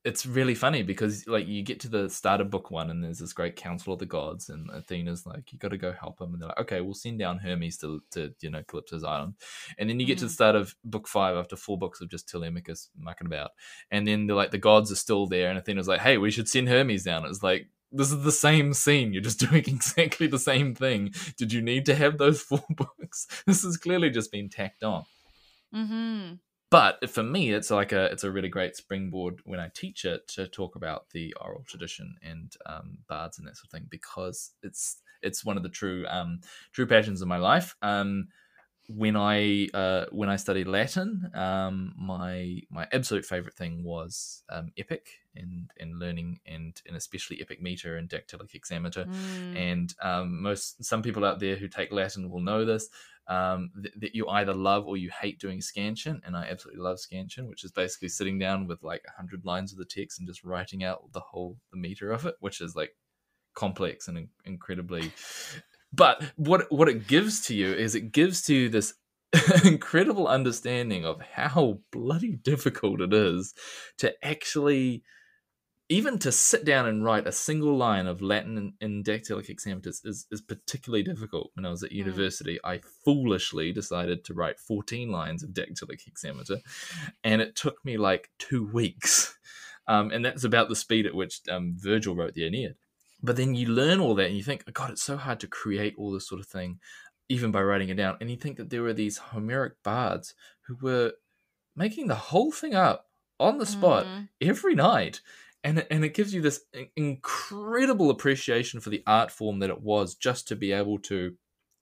it's really funny because like you get to the start of book 1, and there's this great council of the gods, and Athena's like, you got to go help him, and they're like, okay, we'll send down Hermes to Calypso's island. And then you get to the start of book 5 after 4 books of just Telemachus mucking about, and then they're like, the gods are still there, and Athena's like, hey, we should send Hermes down. It's like, this is the same scene. You're just doing exactly the same thing. Did you need to have those 4 books? This has clearly just been tacked on. But for me, it's a really great springboard when I teach it to talk about the oral tradition and bards and that sort of thing, because it's one of the true passions of my life. When I studied Latin, my absolute favorite thing was epic and learning, and especially epic meter and dactylic hexameter. And some people out there who take Latin will know this, that you either love or you hate doing scansion, and I absolutely love scansion, which is basically sitting down with like 100 lines of the text and just writing out the meter of it, which is like complex and incredibly. But what it gives to you is it gives to you this incredible understanding of how bloody difficult it is to actually, even to sit down and write a single line of Latin in dactylic hexameters is particularly difficult. When I was at university, I foolishly decided to write 14 lines of dactylic hexameter, and it took me like 2 weeks. And that's about the speed at which Virgil wrote the Aeneid. But then you learn all that and you think, oh God, it's so hard to create all this sort of thing, even by writing it down. And you think that there were these Homeric bards who were making the whole thing up on the spot every night. And it gives you this incredible appreciation for the art form that it was, just to be able to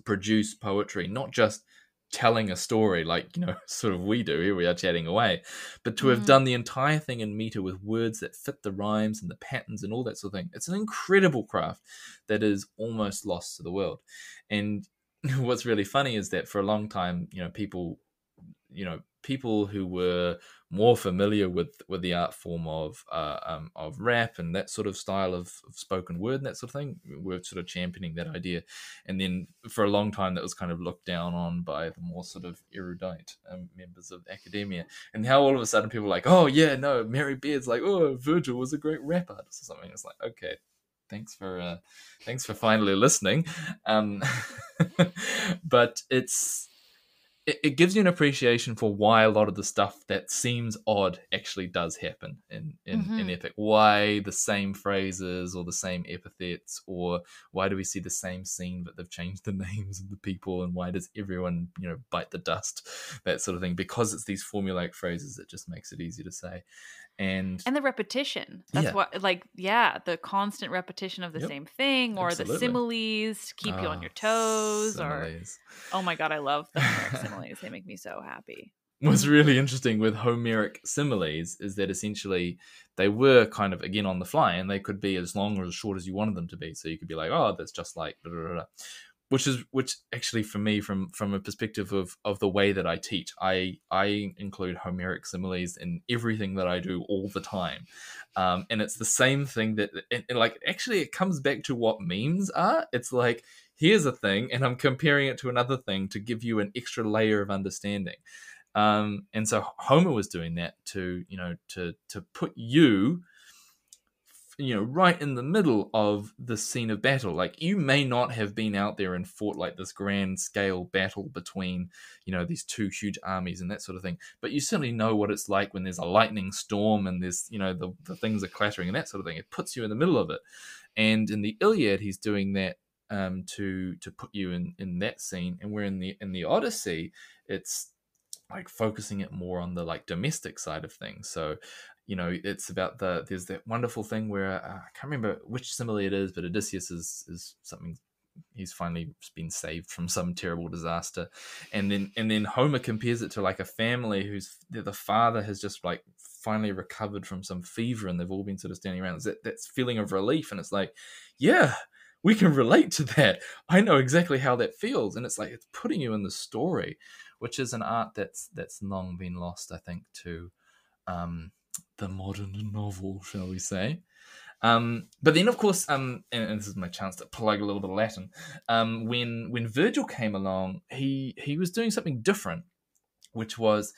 produce poetry, not just telling a story like, sort of we do, here we are chatting away, but to have done the entire thing in meter with words that fit the rhymes and the patterns and all that sort of thing. It's an incredible craft that is almost lost to the world. And what's really funny is that for a long time, people, people who were more familiar with the art form of rap and that sort of style of spoken word and that sort of thing were sort of championing that idea. And then for a long time that was kind of looked down on by the more sort of erudite members of academia. And how all of a sudden people are like, oh yeah, no, Mary Beard's like, oh, Virgil was a great rap artist or something. It's like, okay, thanks for finally listening. But it gives you an appreciation for why a lot of the stuff that seems odd actually does happen in epic. Why the same phrases or the same epithets, or why do we see the same scene but they've changed the names of the people, and why does everyone bite the dust, that sort of thing, because it's these formulaic phrases that just makes it easy to say. And the repetition. That's what, the constant repetition of the same thing, or absolutely. the similes to keep you on your toes. Similes. Or, oh my God, I love the Homeric similes. They make me so happy. What's really interesting with Homeric similes is that essentially they were kind of, again, on the fly, and they could be as long or as short as you wanted them to be. So you could be like, oh, that's just like blah, blah, blah. Which actually, for me, from a perspective of the way that I teach, I include Homeric similes in everything that I do all the time, and it's the same thing that, like, actually, it comes back to what memes are. It's like, here's a thing, and I'm comparing it to another thing to give you an extra layer of understanding. And so Homer was doing that to put you right in the middle of the scene of battle. Like, you may not have been out there and fought like this grand scale battle between, these two huge armies and that sort of thing, but you certainly know what it's like when there's a lightning storm and there's, the things are clattering and that sort of thing. It puts you in the middle of it. And in the Iliad, he's doing that to put you in that scene. And where in the Odyssey, it's like focusing it more on the like domestic side of things. So, it's about there's that wonderful thing where I can't remember which simile it is, but Odysseus is something, he's finally been saved from some terrible disaster, and then Homer compares it to like a family who's the father has just like finally recovered from some fever, and they've all been sort of standing around. It's that feeling of relief, and it's like, yeah, we can relate to that. I know exactly how that feels, and it's like it's putting you in the story, which is an art that's long been lost, I think, to the modern novel, shall we say. But then, of course, and this is my chance to plug a little bit of Latin. When Virgil came along, he was doing something different, which was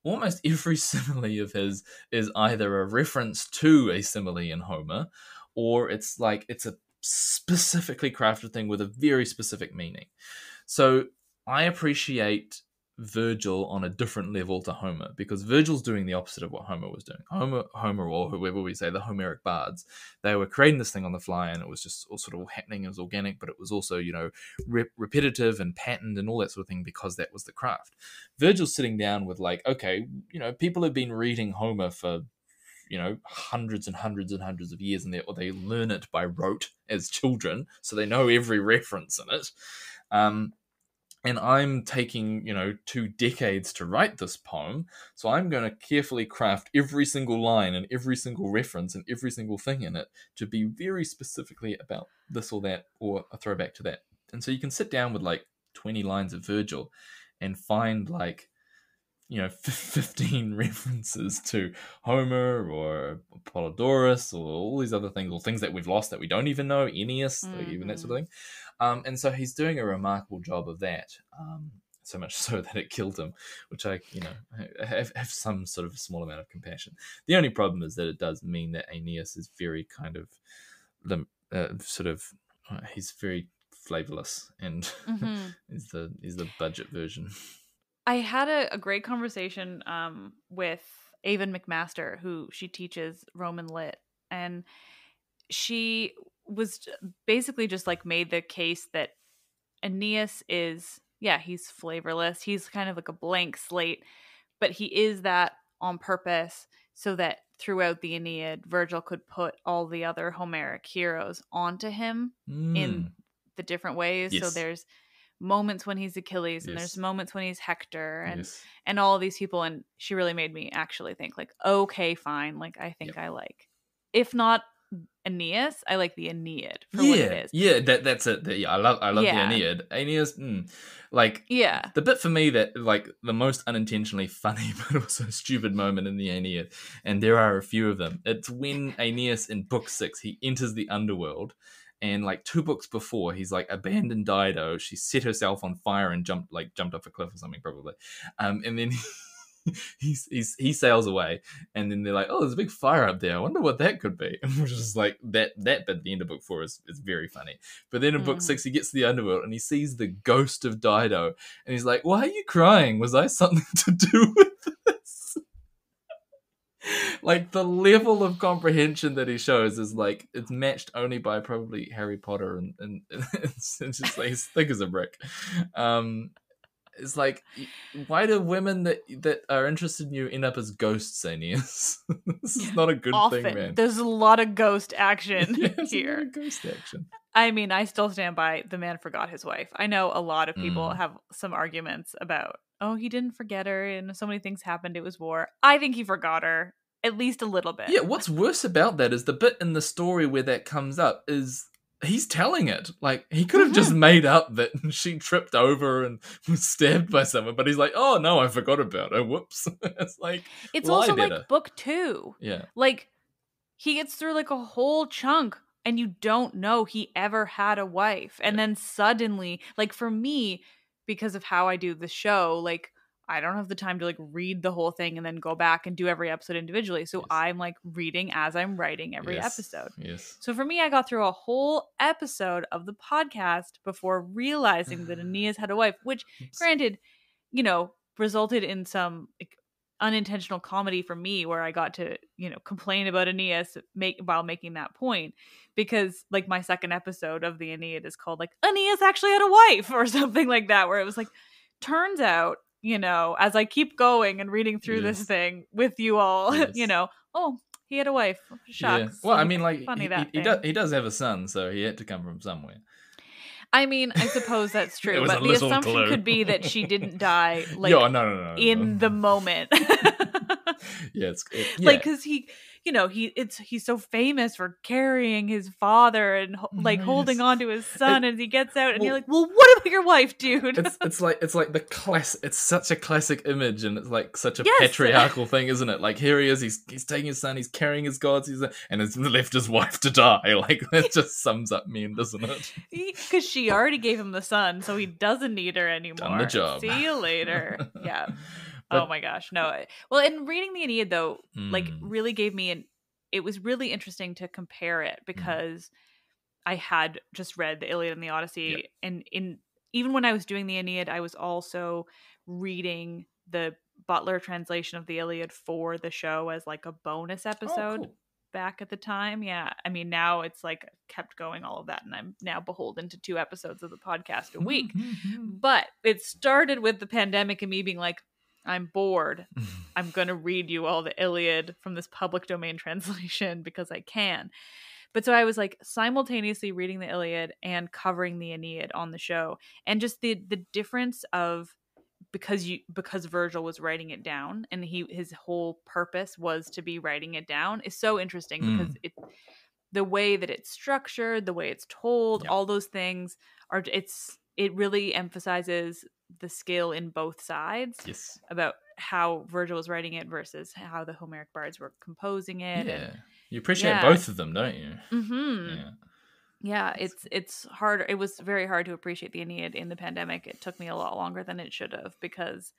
almost every simile of his is either a reference to a simile in Homer, or it's a specifically crafted thing with a very specific meaning. So I appreciate Virgil on a different level to Homer, because Virgil's doing the opposite of what Homer was doing. Homer, or whoever we say, the Homeric bards, they were creating this thing on the fly, and it was just all sort of happening. It was organic, but it was also, repetitive and patterned and all that sort of thing, because that was the craft. Virgil's sitting down with like, okay, people have been reading Homer for hundreds and hundreds and hundreds of years, and they learn it by rote as children, so they know every reference in it. And I'm taking, 2 decades to write this poem, so I'm going to carefully craft every single line and every single reference and every single thing in it to be very specifically about this or that, or a throwback to that. And so you can sit down with like 20 lines of Virgil and find like, 15 references to Homer or Apollodorus or all these other things, or things that we've lost that we don't even know, Aeneas, even that sort of thing. And so he's doing a remarkable job of that, so much so that it killed him, which I have some sort of small amount of compassion. The only problem is that it does mean that Aeneas is very kind of he's very flavorless, and is the budget version. I had a great conversation with Avon McMaster, who she teaches Roman Lit, and she was basically just like made the case that Aeneas is, he's flavorless. He's kind of like a blank slate, but he is that on purpose so that throughout the Aeneid, Virgil could put all the other Homeric heroes onto him in the different ways. Yes. So there's moments when he's Achilles, and there's moments when he's Hector, and all of these people. And she really made me actually think like, okay, fine. Like, I think I like, if not Aeneas. I like the Aeneid for what it is. Yeah, that's it. Yeah, I love the Yeah. Aeneid. Aeneas, like Yeah. the bit for me that like the most unintentionally funny but also stupid moment in the Aeneid, and there are a few of them. It's when Aeneas in book 6 he enters the underworld, and like 2 books before he's like abandoned Dido. She set herself on fire and jumped off a cliff or something probably, and then. He sails away, and then they're like, "Oh, there's a big fire up there. I wonder what that could be." Which is like that bit at the end of book 4 is very funny. But then in book 6, he gets to the underworld and he sees the ghost of Dido, and he's like, "Why are you crying? Was I something to do with this?" Like the level of comprehension that he shows is like it's matched only by probably Harry Potter, and it's just like he's thick as a brick. It's like, why do women that are interested in you end up as ghosts, Aeneas? This is not a good thing, man. There's a lot of ghost action Yeah, here. a lot of ghost action. I mean, I still stand by the man forgot his wife. I know a lot of people have some arguments about, oh, he didn't forget her and so many things happened. It was war. I think he forgot her at least a little bit. Yeah, what's worse about that is the bit in the story where that comes up is he's telling it. Like, he could have just made up that she tripped over and was stabbed by someone, but he's like, oh no, I forgot about her. Whoops. It's like, it's also like book 2. Yeah. Like, he gets through like a whole chunk and you don't know he ever had a wife. And then suddenly, like for me, because of how I do the show, like I don't have the time to like read the whole thing and then go back and do every episode individually. So I'm like reading as I'm writing every episode. Yes. So for me, I got through a whole episode of the podcast before realizing that Aeneas had a wife, which granted, you know, resulted in some like, unintentional comedy for me where I got to, you know, complain about Aeneas while making that point, because like my second episode of the Aeneid is called like Aeneas actually had a wife or something like that, where it was like, turns out, you know, as I keep going and reading through this thing with you all, you know, oh, he had a wife. Shucks. Yeah. Well, I mean, like he does have a son, so he had to come from somewhere. I mean, I suppose that's true, but the assumption could be that she didn't die like in the moment. Like, because he, you know, he's so famous for carrying his father and like holding on to his son, and he gets out and you're like, well, what about your wife, dude? It's like the class. It's such a classic image, and it's like such a patriarchal thing, isn't it? Like here he is, he's taking his son, he's carrying his gods, and has left his wife to die. Like that just sums up men, doesn't it? Because she already gave him the son, so he doesn't need her anymore. Done the job. See you later. Yeah. But, oh my gosh, no. Well, and reading the Aeneid though, like really gave me it was really interesting to compare it, because I had just read the Iliad and the Odyssey, and even when I was doing the Aeneid, I was also reading the Butler translation of the Iliad for the show as like a bonus episode back at the time. Yeah. I mean, now it's like kept going all of that, and I'm now beholden to 2 episodes of the podcast a week. But it started with the pandemic and me being like, I'm bored. I'm going to read you all the Iliad from this public domain translation because I can. But so I was like simultaneously reading the Iliad and covering the Aeneid on the show. And just the difference of, because Virgil was writing it down and his whole purpose was to be writing it down, is so interesting, because the way that it's structured, the way it's told, all those things it really emphasizes the skill in both sides about how Virgil was writing it versus how the Homeric bards were composing it. Yeah. You appreciate both of them, don't you? Mm-hmm. Yeah, it's hard. It was very hard to appreciate the Aeneid in the pandemic. It took me a lot longer than it should have, because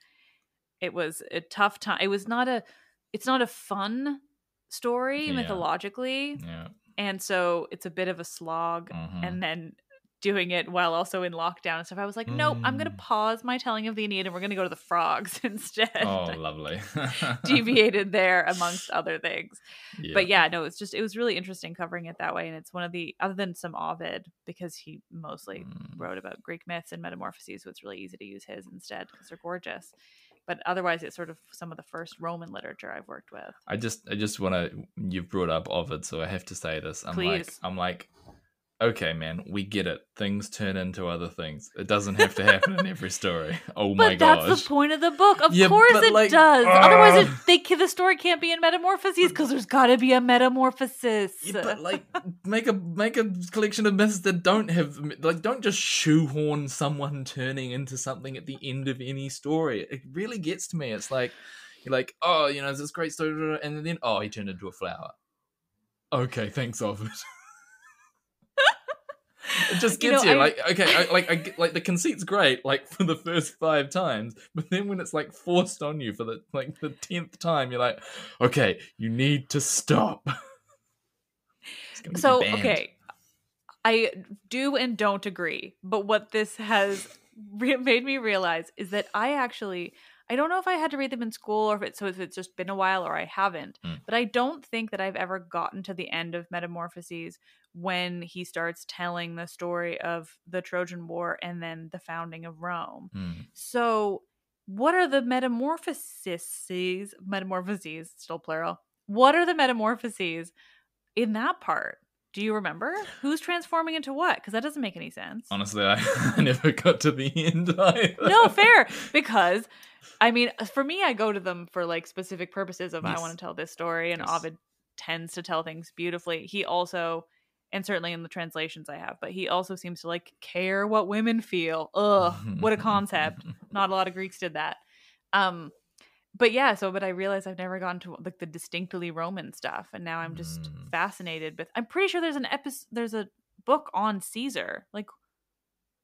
it was a tough time. It's not a fun story mythologically. Yeah. And so it's a bit of a slog. And then doing it while also in lockdown and stuff, I was like, nope, I'm going to pause my telling of the Aeneid and we're going to go to the frogs instead. Oh, lovely. Deviated there amongst other things. Yeah. But yeah, no, it was really interesting covering it that way. And it's one of the, other than some Ovid, because he mostly wrote about Greek myths and metamorphoses, so it's really easy to use his instead because they're gorgeous. But otherwise, it's sort of some of the first Roman literature I've worked with. I just want to, you've brought up Ovid, so I have to say this. I'm like, okay, man, we get it. Things turn into other things. It doesn't have to happen in every story. Oh my But that's gosh. the point of the book. Of Yeah, course but, it like, does. Otherwise, the story can't be in metamorphoses because there's got to be a metamorphosis. Yeah, but like, make a collection of myths that don't have, like, don't just shoehorn someone turning into something at the end of any story. It really gets to me. It's like, you're like, oh, you know, there's this great story, and then, oh, he turned into a flower. Okay, thanks, Ovid. It just gets you. Like, okay, I the conceit's great, like, for the first 5 times, but then when it's like forced on you for the 10th time, you're like, okay, you need to stop. It's gonna get you banned. Okay, I do and don't agree, but what this has made me realize is that I don't know if I had to read them in school or if it's just been a while or I haven't, but I don't think that I've ever gotten to the end of Metamorphoses when he starts telling the story of the Trojan War and then the founding of Rome. So what are the metamorphoses, still plural, what are the metamorphoses in that part? Do you remember who's transforming into what? Because that doesn't make any sense. Honestly, I never got to the end either. No, fair. Because, I mean, for me, I go to them for like specific purposes of I want to tell this story, and Ovid tends to tell things beautifully. He also, and certainly in the translations I have, but he also seems to like care what women feel. Ugh, what a concept. Not a lot of Greeks did that. But yeah, but I realized I've never gotten to like the distinctly Roman stuff, and now I'm just fascinated with. I'm pretty sure there's a book on Caesar. Like,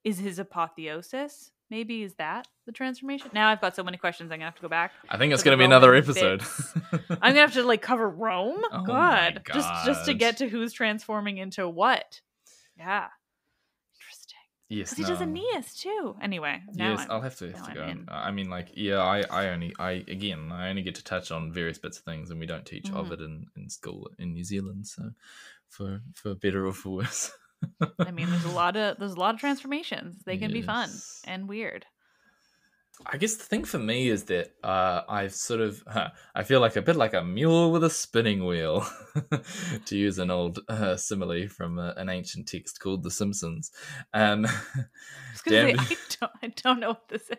is his apotheosis? Maybe is that the transformation? Now I've got so many questions. I'm gonna have to go back. I think it's gonna be another episode. I'm gonna have to like cover Rome. Oh God, my just to get to who's transforming into what. Yeah. Yes, because he does Aeneas too. Anyway, I'll have to go. I mean, like, yeah, I only get to touch on various bits of things, and we don't teach Ovid in school in New Zealand. So, for better or for worse. I mean, there's a lot of transformations. They can be fun and weird. I guess the thing for me is that I've sort of I feel like a bit like a mule with a spinning wheel, to use an old simile from an ancient text called The Simpsons. I don't know what this is.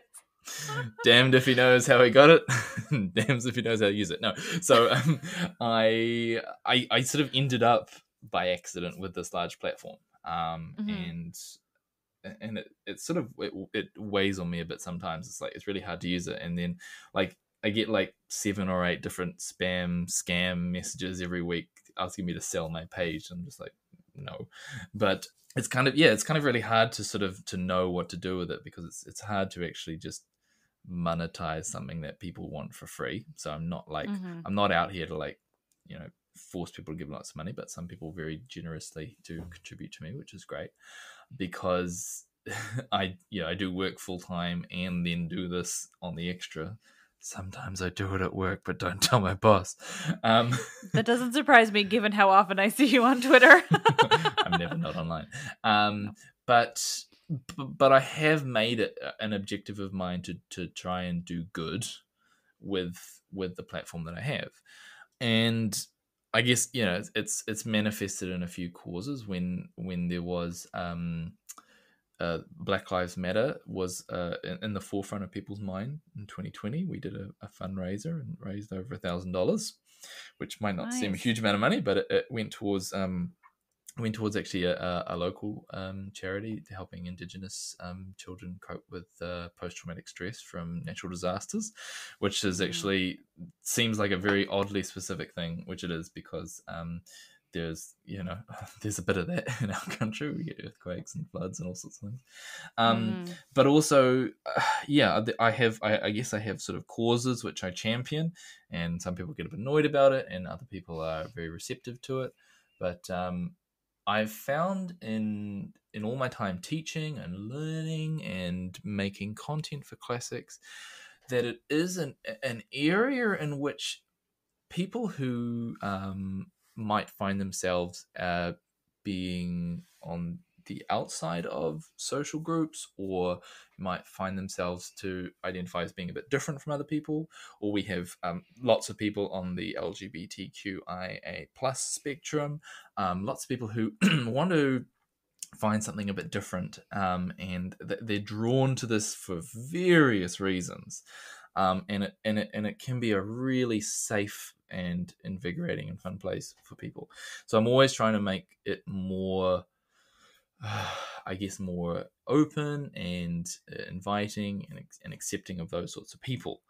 Damned if he knows how he got it. Damned if he knows how to use it. No, so I sort of ended up by accident with this large platform, and it sort of it weighs on me a bit sometimes. It's like it's really hard to use it, and then like I get like 7 or 8 different scam messages every week asking me to sell my page. I'm just like, no. But it's kind of really hard to sort of to know what to do with it, because it's hard to actually just monetize something that people want for free. So I'm not like I'm not out here to like, you know, force people to give lots of money, but some people very generously do contribute to me, which is great, because I do work full time and then do this on the extra. Sometimes I do it at work, but don't tell my boss. That doesn't surprise me, given how often I see you on Twitter. I'm never not online. But I have made it an objective of mine to try and do good with the platform that I have. And I guess, you know, it's manifested in a few causes. When there was Black Lives Matter was in the forefront of people's mind in 2020. We did a fundraiser and raised over $1,000, which might not seem a huge amount of money, but it went towards actually a local charity helping Indigenous children cope with post-traumatic stress from natural disasters, which is actually seems like a very oddly specific thing, which it is, because there's a bit of that in our country. We get earthquakes and floods and all sorts of things. But also, I guess I have sort of causes which I champion, and some people get a bit annoyed about it, and other people are very receptive to it. But I've found in all my time teaching and learning and making content for classics that it is an area in which people who might find themselves being on the outside of social groups, or might find themselves to identify as being a bit different from other people, or we have lots of people on the LGBTQIA plus spectrum, lots of people who want to find something a bit different, and they're drawn to this for various reasons, and it can be a really safe and invigorating and fun place for people. So I'm always trying to make it more, I guess, more open and inviting and accepting of those sorts of people.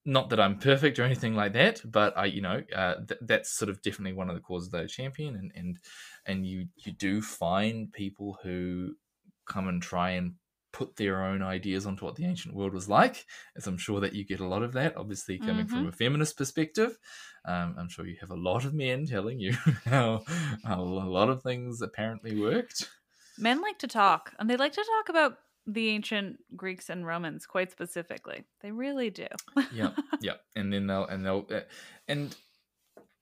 Not that I'm perfect or anything like that, but that's sort of definitely one of the causes that I champion, and you do find people who come and try and put their own ideas onto what the ancient world was like, as I'm sure that you get a lot of that, obviously coming from a feminist perspective. I'm sure you have a lot of men telling you how a lot of things apparently worked. Men like to talk, and they like to talk about the ancient Greeks and Romans quite specifically. They really do. Yeah. And then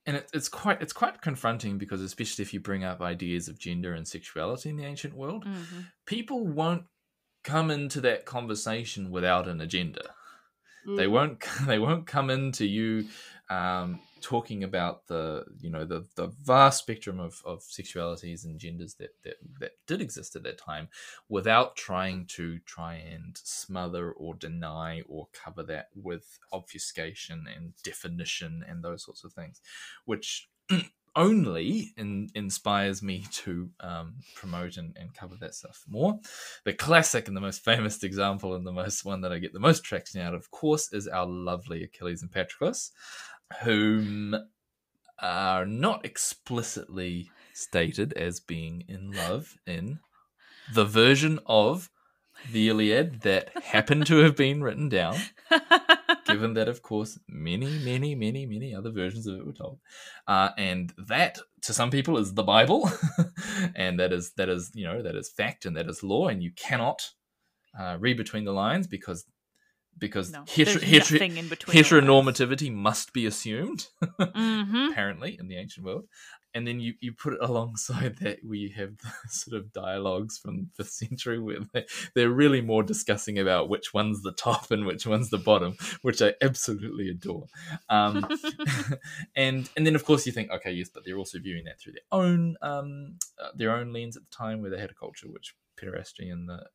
it's quite confronting, because especially if you bring up ideas of gender and sexuality in the ancient world, people won't come into that conversation without an agenda. They won't come into you talking about the vast spectrum of sexualities and genders that did exist at that time, without trying and smother or deny or cover that with obfuscation and definition and those sorts of things, which only inspires me to promote and cover that stuff more. The classic and the most famous example, and the most one that I get the most traction out of course, is our lovely Achilles and Patroclus, whom are not explicitly stated as being in love in the version of the Iliad that happened to have been written down, given that, of course, many other versions of it were told, and that to some people is the Bible, and that is fact, and that is law, and you cannot read between the lines, because heteronormativity must be assumed, apparently, in the ancient world. And then you put it alongside that, where you have the sort of dialogues from the 5th century, where they're really more discussing about which one's the top and which one's the bottom, which I absolutely adore. And then, of course, you think, okay, yes, but they're also viewing that through their own lens at the time, where they had a culture which pederasty and the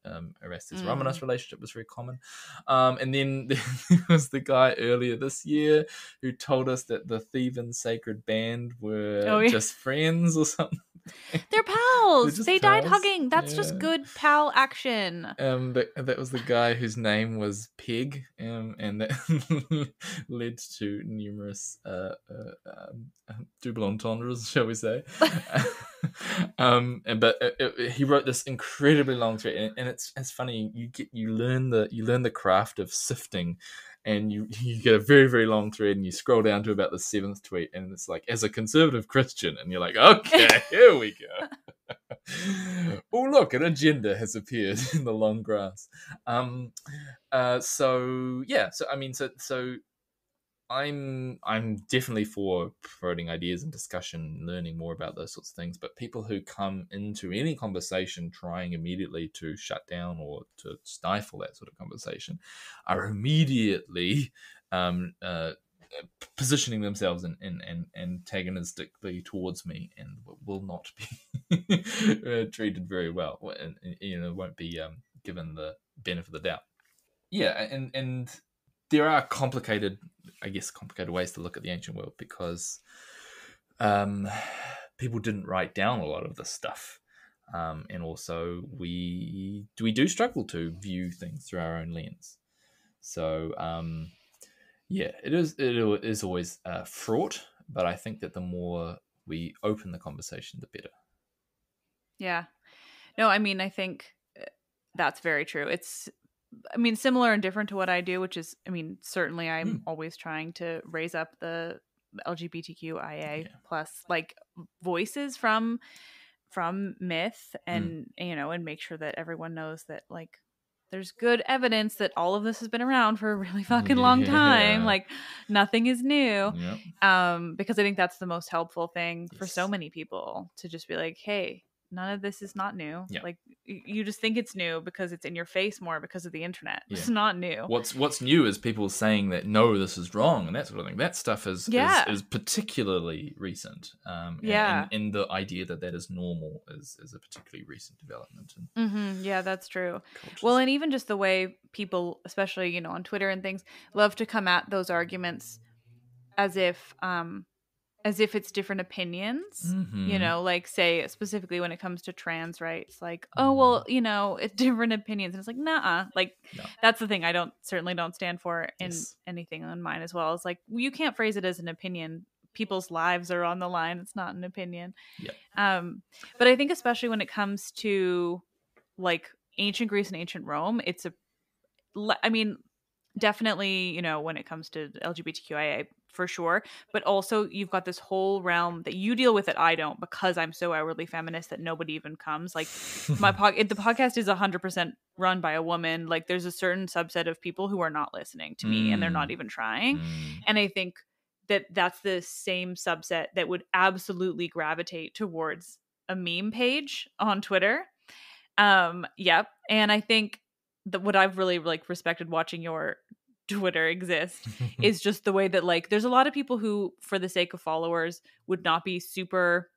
Erastus Romanus relationship was very common. And then there was the guy earlier this year who told us that the Theban sacred band were just friends or something. They're pals. They died hugging. That's just good pal action. That was the guy whose name was Peg, and that led to numerous double entendres, shall we say. He wrote this incredibly long thread, and it's funny. You learn the craft of sifting, and you get a very, very long thread, and you scroll down to about the 7th tweet, and it's like, as a conservative Christian, and you're like, okay, here we go. Oh, look, an agenda has appeared in the long grass. So I'm definitely for promoting ideas and discussion, learning more about those sorts of things. But people who come into any conversation trying immediately to shut down or to stifle that sort of conversation are immediately positioning themselves in antagonistically towards me, and will not be treated very well, and won't be given the benefit of the doubt. Yeah, and there are complicated ways to look at the ancient world, because people didn't write down a lot of this stuff, and also we do struggle to view things through our own lens. So it is always fraught, but I think that the more we open the conversation, the better. Yeah. No, I mean, I think that's very true. It's, I mean, similar and different to what I do, which is, I mean, certainly I'm always trying to raise up the LGBTQIA plus like voices from myth, and and make sure that everyone knows that like there's good evidence that all of this has been around for a really fucking long time. Like nothing is new. Because I think that's the most helpful thing for so many people, to just be like, hey, none of this is not new. Yeah. Like you just think it's new because it's in your face more because of the internet. Yeah. It's not new. What's new is people saying that no, this is wrong and that sort of thing. That stuff is particularly recent. And the idea that is normal is a particularly recent development. Yeah, that's true. Cultures. Well, and even just the way people, especially, you know, on Twitter and things, love to come at those arguments as if it's different opinions, you know, like say specifically when it comes to trans rights, like, oh, well, you know, it's different opinions. And it's like, nah, like that's the thing I certainly don't stand for in anything on mine as well. It's like, you can't phrase it as an opinion. People's lives are on the line. It's not an opinion. But I think especially when it comes to like ancient Greece and ancient Rome, definitely, you know, when it comes to LGBTQIA for sure, but also you've got this whole realm that you deal with that I don't, because I'm so outwardly feminist that nobody even comes. Like the podcast is 100% run by a woman. Like there's a certain subset of people who are not listening to me and they're not even trying. And I think that that's the same subset that would absolutely gravitate towards a meme page on Twitter. Yep. And I think that what I've really like respected watching your Twitter exist is just the way that like there's a lot of people who, for the sake of followers, would not be super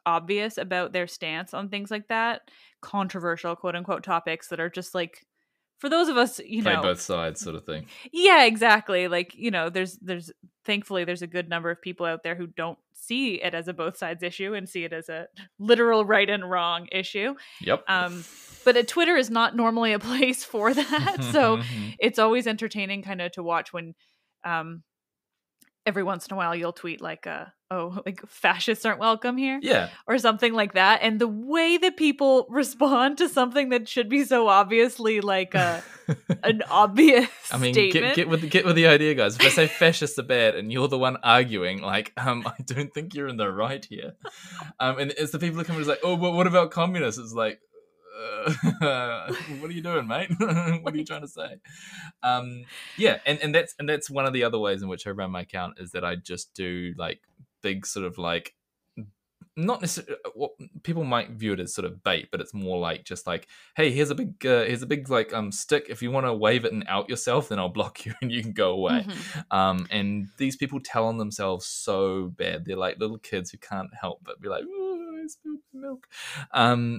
obvious about their stance on things like that, controversial quote unquote topics that are just like, for those of us, you play know, both sides sort of thing. Yeah, exactly. Like, you know, there's thankfully there's a good number of people out there who don't see it as a both sides issue and see it as a literal right and wrong issue. Yep. But Twitter is not normally a place for that. So it's always entertaining kind of to watch when every once in a while you'll tweet like, like fascists aren't welcome here. Yeah. Or something like that. And the way that people respond to something that should be so obviously like an obvious statement. Get with the idea, guys. If I say fascists are bad and you're the one arguing, like, I don't think you're in the right here. And it's the people who come and like, oh, but what about communists? It's like, what are you doing, mate? What are you trying to say? And that's one of the other ways in which I run my account, is that I just do like big sort of like, not necessarily what people might view it as sort of bait, but it's more like just like, hey, here's a big like stick. If you want to wave it and out yourself, then I'll block you and you can go away. And these people tell on themselves so bad. They're like little kids who can't help but be like, oh, I spilled milk.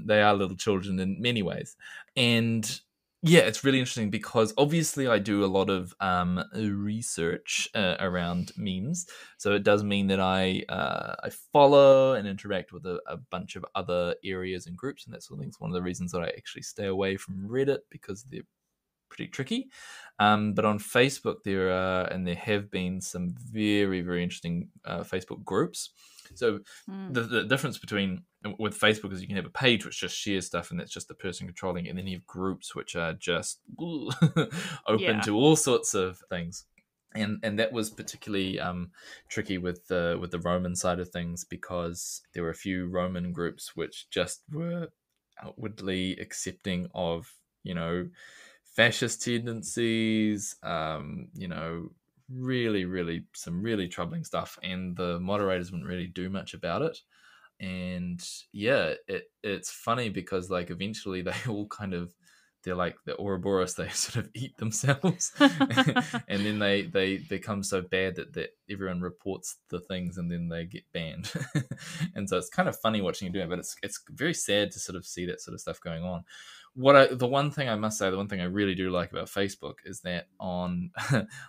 They are little children in many ways. And yeah, it's really interesting because obviously I do a lot of research around memes. So it does mean that I follow and interact with a bunch of other areas and groups and that sort of thing. It's one of the reasons that I actually stay away from Reddit, because they're pretty tricky. But on Facebook there have been some very, very interesting Facebook groups. So the difference with Facebook is you can have a page which just shares stuff and that's just the person controlling it, and then you have groups which are just open to all sorts of things. And that was particularly tricky with the Roman side of things, because there were a few Roman groups which just were outwardly accepting of, you know, fascist tendencies, you know, really some really troubling stuff, and the moderators wouldn't really do much about it. And yeah, it's funny because like eventually they all kind of, they're like the Ouroboros, they sort of eat themselves and then they become so bad that everyone reports the things and then they get banned. And so it's kind of funny watching you do it, but it's very sad to sort of see that sort of stuff going on. The one thing I really do like about Facebook is that on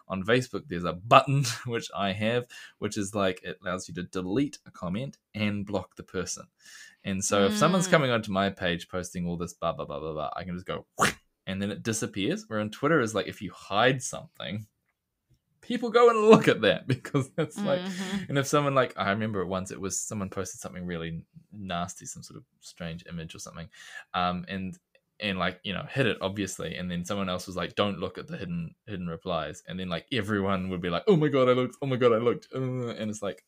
Facebook there's a button which I have, which is like, it allows you to delete a comment and block the person. And so if someone's coming onto my page posting all this blah blah blah blah blah, I can just go and then it disappears. Where on Twitter is like, if you hide something, people go and look at that, because that's like, and if someone like, I remember once it was someone posted something really nasty, some sort of strange image or something, and like, you know, hid it obviously, and then someone else was like, don't look at the hidden replies, and then like everyone would be like, oh my god I looked, and it's like,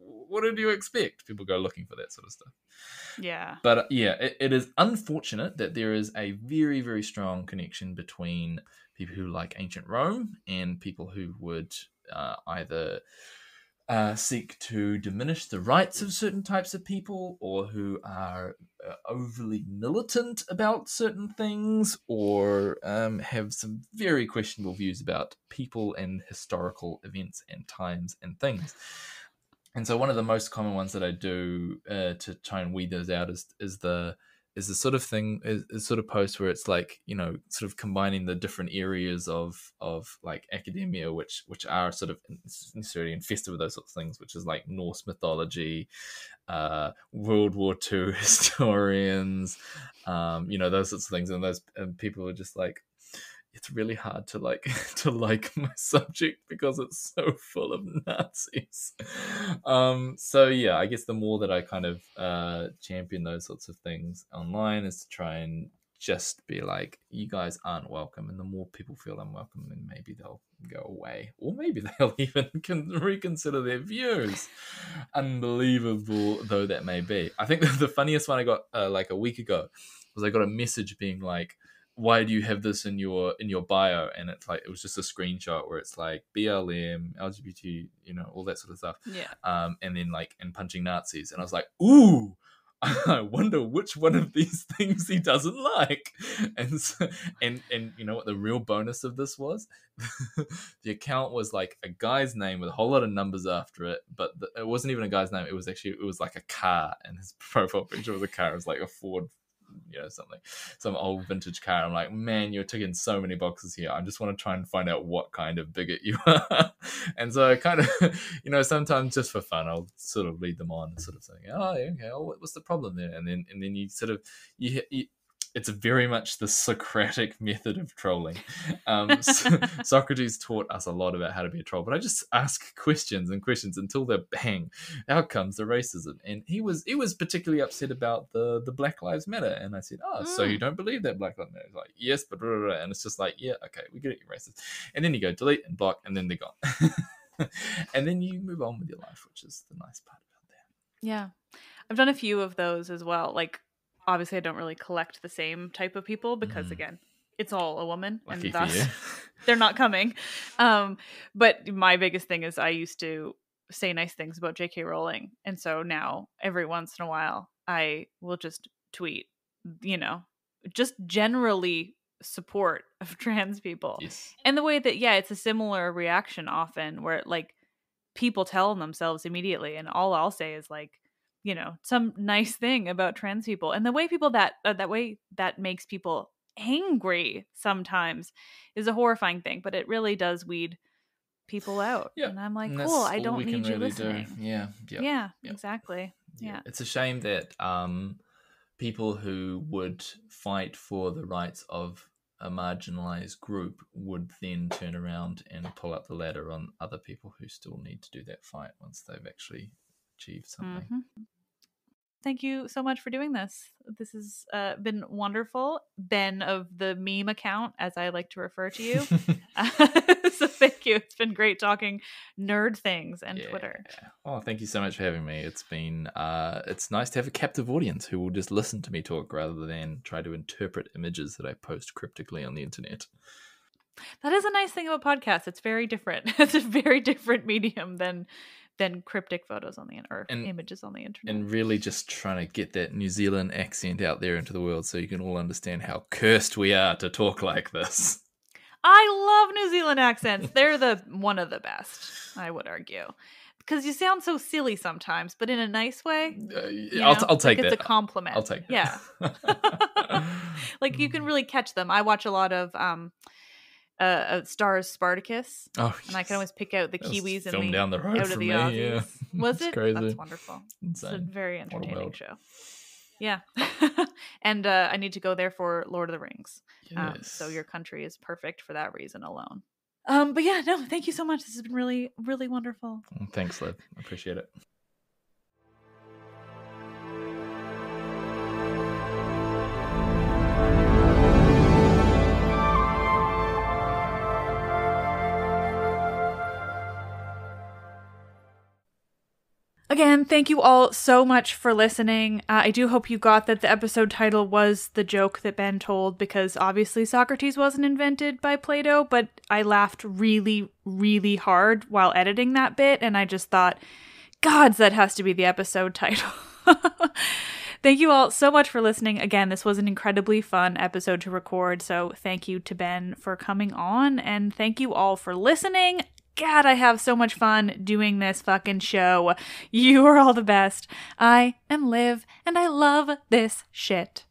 what did you expect? People go looking for that sort of stuff. Yeah. But yeah, it is unfortunate that there is a very, very strong connection between people who like ancient Rome and people who would either seek to diminish the rights of certain types of people, or who are overly militant about certain things, or have some very questionable views about people and historical events and times and things. And so one of the most common ones that I do to try and weed those out is the sort of thing, is sort of post where it's like, sort of combining the different areas of like academia, which are sort of necessarily infested with those sorts of things, which is like Norse mythology, World War II historians, those sorts of things. And those people are just like, it's really hard to like my subject because it's so full of Nazis. So yeah, I guess the more that I kind of champion those sorts of things online is to try and just be like, you guys aren't welcome, and the more people feel unwelcome, then maybe they'll go away, or maybe they'll even reconsider their views. Unbelievable though that may be. I think the funniest one I got like a week ago was I got a message being like, why do you have this in your bio? And it's like, it was just a screenshot where it's like BLM, LGBT, all that sort of stuff. Yeah. And then like, and punching Nazis. And I was like, ooh, I wonder which one of these things he doesn't like. And so, and you know what the real bonus of this was? The account was like a guy's name with a whole lot of numbers after it, but it wasn't even a guy's name. It was like a car, and his profile picture was a car. It was like a Ford, some old vintage car. I'm like, man, you're ticking so many boxes here. I just want to try and find out what kind of bigot you are. And so I kind of, sometimes just for fun, I'll sort of lead them on and sort of say, oh, okay, well, what's the problem there? And then you sort of, you it's very much the Socratic method of trolling. Socrates taught us a lot about how to be a troll, but I just ask questions and questions until they're bang. Out comes the racism. And he was particularly upset about the Black Lives Matter. And I said, so you don't believe that Black Lives Matter? He's like, yes, but blah, blah, blah. And it's just like, yeah, okay, we get it, you're racist. And then you go delete and block, and then they're gone. And then you move on with your life, which is the nice part about that. Yeah. I've done a few of those as well. Like, obviously I don't really collect the same type of people because again, it's all a woman. Lucky and thus for you. They're not coming. But my biggest thing is I used to say nice things about J.K. Rowling. And so now every once in a while I will just tweet, just generally support of trans people. Yes. And the way that, it's a similar reaction often where like people tell themselves immediately. And all I'll say is like, some nice thing about trans people, and the way people that makes people angry sometimes is a horrifying thing, but it really does weed people out. Yeah. And I'm like, cool, I don't need you really listening. Yeah. Exactly. Yeah. It's a shame that people who would fight for the rights of a marginalized group would then turn around and pull up the ladder on other people who still need to do that fight once they've actually achieved something. Mm-hmm. Thank you so much for doing this. This has been wonderful. Ben of the meme account, as I like to refer to you. So thank you. It's been great talking nerd things and Twitter. Oh, thank you so much for having me. It's been it's nice to have a captive audience who will just listen to me talk rather than try to interpret images that I post cryptically on the internet. That is a nice thing about podcasts. It's very different. It's a very different medium than cryptic photos on the images on the internet. And really just trying to get that New Zealand accent out there into the world so you can all understand how cursed we are to talk like this. I love New Zealand accents. They're one of the best, I would argue. Because you sound so silly sometimes, but in a nice way. I'll take that. It's a compliment. I'll take that. Yeah. Like you can really catch them. I watch a lot of Star's Spartacus, and I can always pick out the Kiwis and down the road out of the Aussies. Yeah. Was it? Crazy. That's wonderful. Insane. It's a very entertaining show. Yeah, and I need to go there for Lord of the Rings. Yes. So your country is perfect for that reason alone. But yeah, no, thank you so much. This has been really, really wonderful. Thanks, Liv. I appreciate it. Again, thank you all so much for listening. I do hope you got that the episode title was the joke that Ben told, because obviously Socrates wasn't invented by Plato, but I laughed really, really hard while editing that bit, and I just thought, gods, that has to be the episode title. Thank you all so much for listening. Again, this was an incredibly fun episode to record, so thank you to Ben for coming on, and thank you all for listening. God, I have so much fun doing this fucking show. You are all the best. I am Liv, and I love this shit.